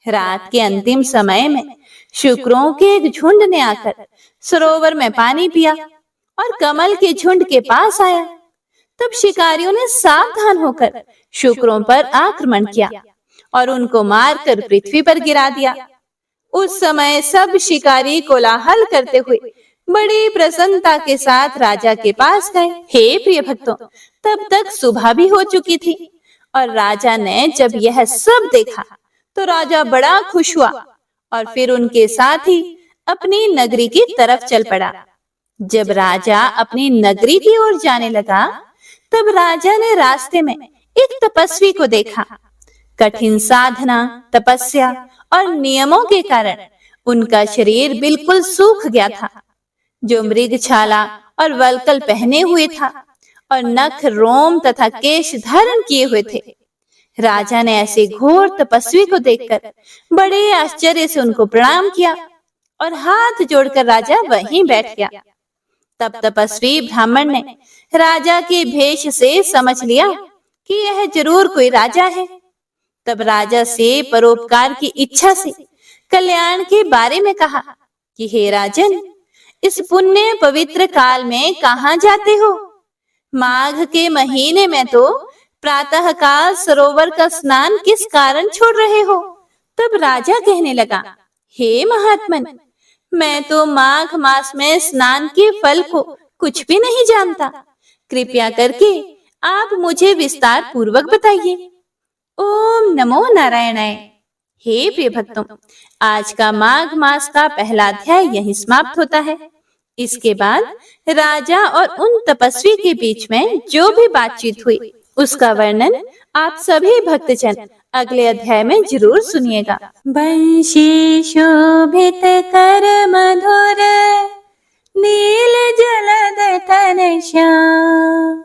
रात के अंतिम समय में शुक्रों के एक झुंड ने आकर सरोवर में पानी पिया और कमल के झुंड के पास आया। तब शिकारियों ने सावधान होकर शुक्रों पर आक्रमण किया और उनको मारकर पृथ्वी पर गिरा दिया। उस समय सब शिकारी कोलाहल करते हुए बड़ी प्रसन्नता के साथ राजा के पास गए। हे प्रिय भक्तों, तब तक सुबह भी हो चुकी थी और राजा ने जब यह सब देखा तो राजा बड़ा खुश हुआ और फिर उनके साथ ही अपनी नगरी की तरफ चल पड़ा। जब राजा अपनी नगरी की ओर जाने लगा तब राजा ने रास्ते में एक तपस्वी को देखा। कठिन साधना, तपस्या और नियमों के कारण उनका शरीर बिल्कुल सूख गया था, जो मृगछाला और वल्कल पहने हुए था और नख, रोम तथा केश धारण किए हुए थे। राजा ने ऐसे घोर तपस्वी को देखकर बड़े आश्चर्य से उनको प्रणाम किया और हाथ जोड़कर राजा वहीं बैठ गया। तब तपस्वी ब्राह्मण ने राजा के भेष से समझ लिया कि यह जरूर कोई राजा है। तब राजा से परोपकार की इच्छा से कल्याण के बारे में कहा कि हे राजन, इस पुण्य पवित्र काल में कहाँ जाते हो? माघ के महीने में तो प्रातः काल सरोवर का स्नान किस कारण छोड़ रहे हो? तब राजा कहने लगा, हे महात्मन, मैं तो माघ मास में स्नान के फल को कुछ भी नहीं जानता। कृपया करके आप मुझे विस्तार पूर्वक बताइए। ओम नमो नारायणाय। हे प्रिय भक्तों, आज का माघ मास का पहला अध्याय यहीं समाप्त होता है। इसके बाद राजा और उन तपस्वी के बीच में जो भी बातचीत हुई उसका वर्णन आप सभी भक्तजन अगले अध्याय में जरूर सुनिएगा। बंशी शोभित कर मधुर नील जलद तन श्याम,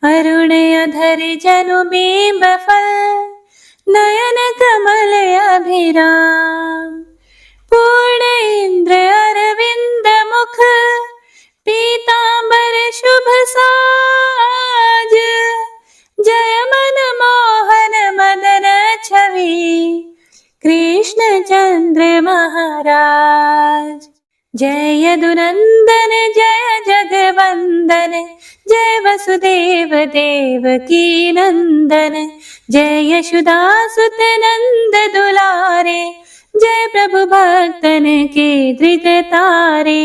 अरुण अधर जनु बिंब फल नयन कमल अभिराम, पूर्ण इंद्र अरविंद मुख पीतांबर शुभ साज, जय मन मोहन मदन छवि कृष्ण चंद्र महाराज। जय यदुनंदन जय जगवंदन, जय वसुदेव देवकी नंदन, जय यशोदासुत नंद दुलारे, जय प्रभु भक्तन के दृग तारे,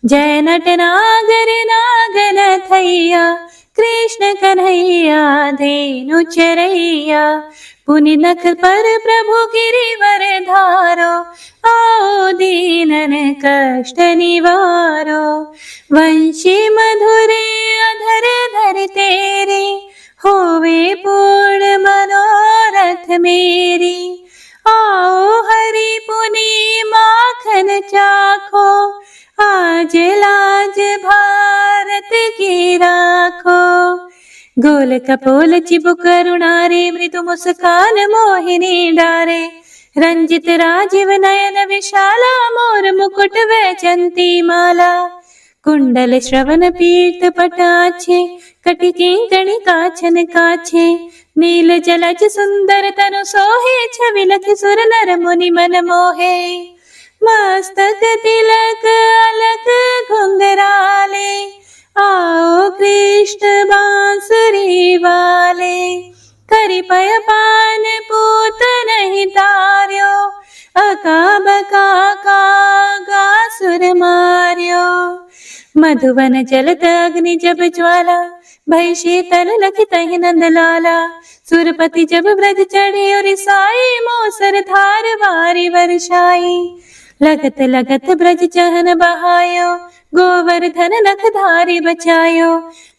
जय नट नागर नागन थैया कृष्ण कन्हैया धेनु चरैया, पुनि नख पर प्रभु गिरिवर धारो, आओ दीनन कष्ट निवारो, वंशी मधुरे अधर धर तेरे, होवे पूर्ण मनोरथ मेरी, आओ हरि पुनि माखन चाखो, आज लाज भारत की राखो, गोल कपोल चिबुक करुणारे, मृदु मुस्कान मोहिनी डारे, रंजित राजीव नयन विशाला, मोर मुकुट वैजंती माला, कुंडल श्रवण पीत पटाछे, कटिकी गणि काछन काछे, नील जलज सुंदर तनु सोहे, छवि लख सुर नर मुनि मन मोहे, मस्तक तिलक अलक घुंघराले, आओ कृष्ण बांसुरी वाले, करि पय पान पूत नहीं तार्यो, अका बका का गासुर मार्यो, मधुवन जलत अग्नि जब ज्वाला, भई शीतल लखित ही नंद लाला। सुरपति जब ब्रज चढ़े और साई, मोसर धार वारी वर्षाई। लगत लगत ब्रज चहन बहायो, गोवर्धन नख धारी बचायो।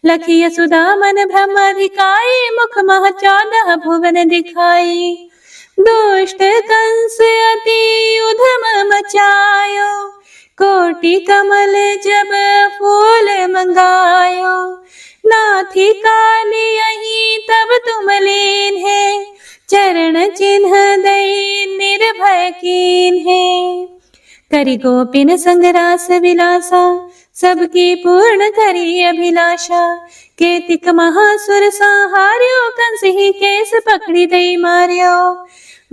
लखिय सुदामन ब्रह्म अधिकाई, मुख मह 14 भुवन दिखाई। दुष्ट कंस अति उधम मचायो, कोटि कमल जब फूल मंगायो। नाथी काली यही तब तुम लीन है, चरण चिन्ह दई निर्भय कीन है। करि गोपिन संग रास विलासा, सबकी पूर्ण करी अभिलाषा। केतिक महासुर संहार्यो, कंस ही केस पकड़ी दई मार्यो।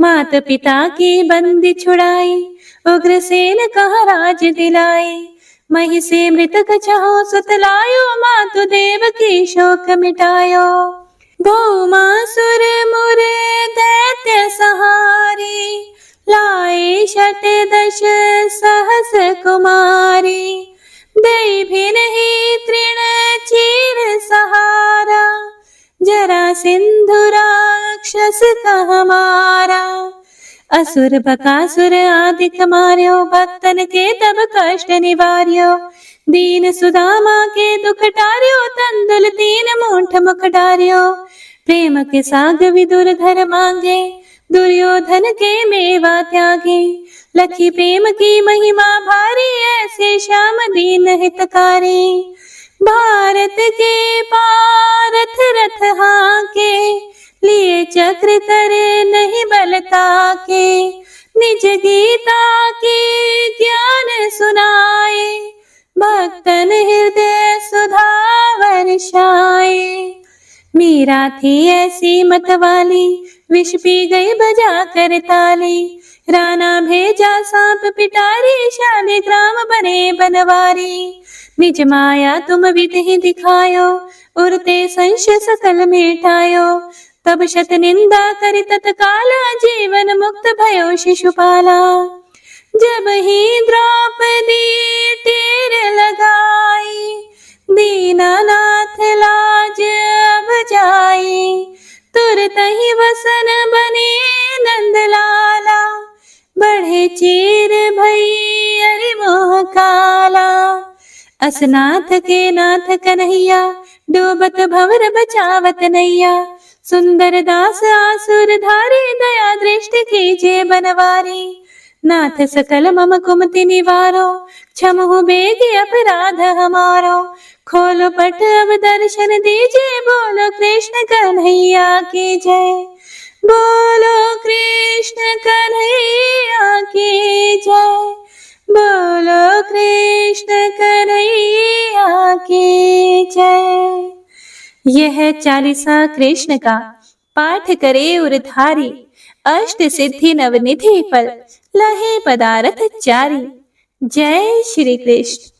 मात पिता की बंदी छुड़ाई, उग्रसेन कहा राज दिलाई। मही से मृतक छहो सुत लायो, मातु देव की शोक मिटायो। भौमासुर मुर दैत्य सहारी, लाए 18 सहस कुमारी। दई भिन ही तृण चीर सहारा, जरा सिंधु राक्षस कह मारा। असुर बकासुर आदिक मार्यो, भक्तन के तब कष्ट निवार्यो। दीन सुदामा के दुख टार्यो, तंदुल 3 मूठ मुख डार्यो। प्रेम के साग विदुर धर मांगे, दुर्योधन के मेवा त्यागे। लखी प्रेम की महिमा भारी, ऐसे श्याम दीन हितकारी। भारत के पारथ रथ हाके, लिए चक्र करे नहीं बलता के। निज गीता के ज्ञान सुनाए, भक्तन हृदय सुधा वर्षाए। मीरा थी ऐसी मतवाली, विष पी गई बजा कर ताली। राणा भेजा सांप पिटारी, शालिग्राम बने बनवारी। निज माया तुम विधि ही दिखायो, उरते संश सकल मिटायो। तब शत निंदा करि तत्काला, जीवन मुक्त भयो शिशुपाला। जब ही द्रौपदी टेर लगाई, दीनानाथ लाज अब जाई। तुरत ही वसन बने नंद लाला, बढ़े चीर भई अरि मोह काला। असनाथ के नाथ कन्हैया, डूबत भंवर बचावत नैया। सुंदर दास आसुर धारी, दया दृष्टि कीजिए बनवारी। नाथ सकल मम कुमति निवारो, क्षमहु बेगी अपराध हमारो। खोलो पट अब दर्शन दीजिए, बोलो कृष्ण कन्हैया की जय। बोलो कृष्ण कन्हैया की जय। बोलो कृष्ण कन्हैया की जय। यह 40वां कृष्ण का पाठ करे उरधारी, अष्ट सिद्धि नवनिधि फल, लहे पदारथ चारी। जय श्री कृष्ण।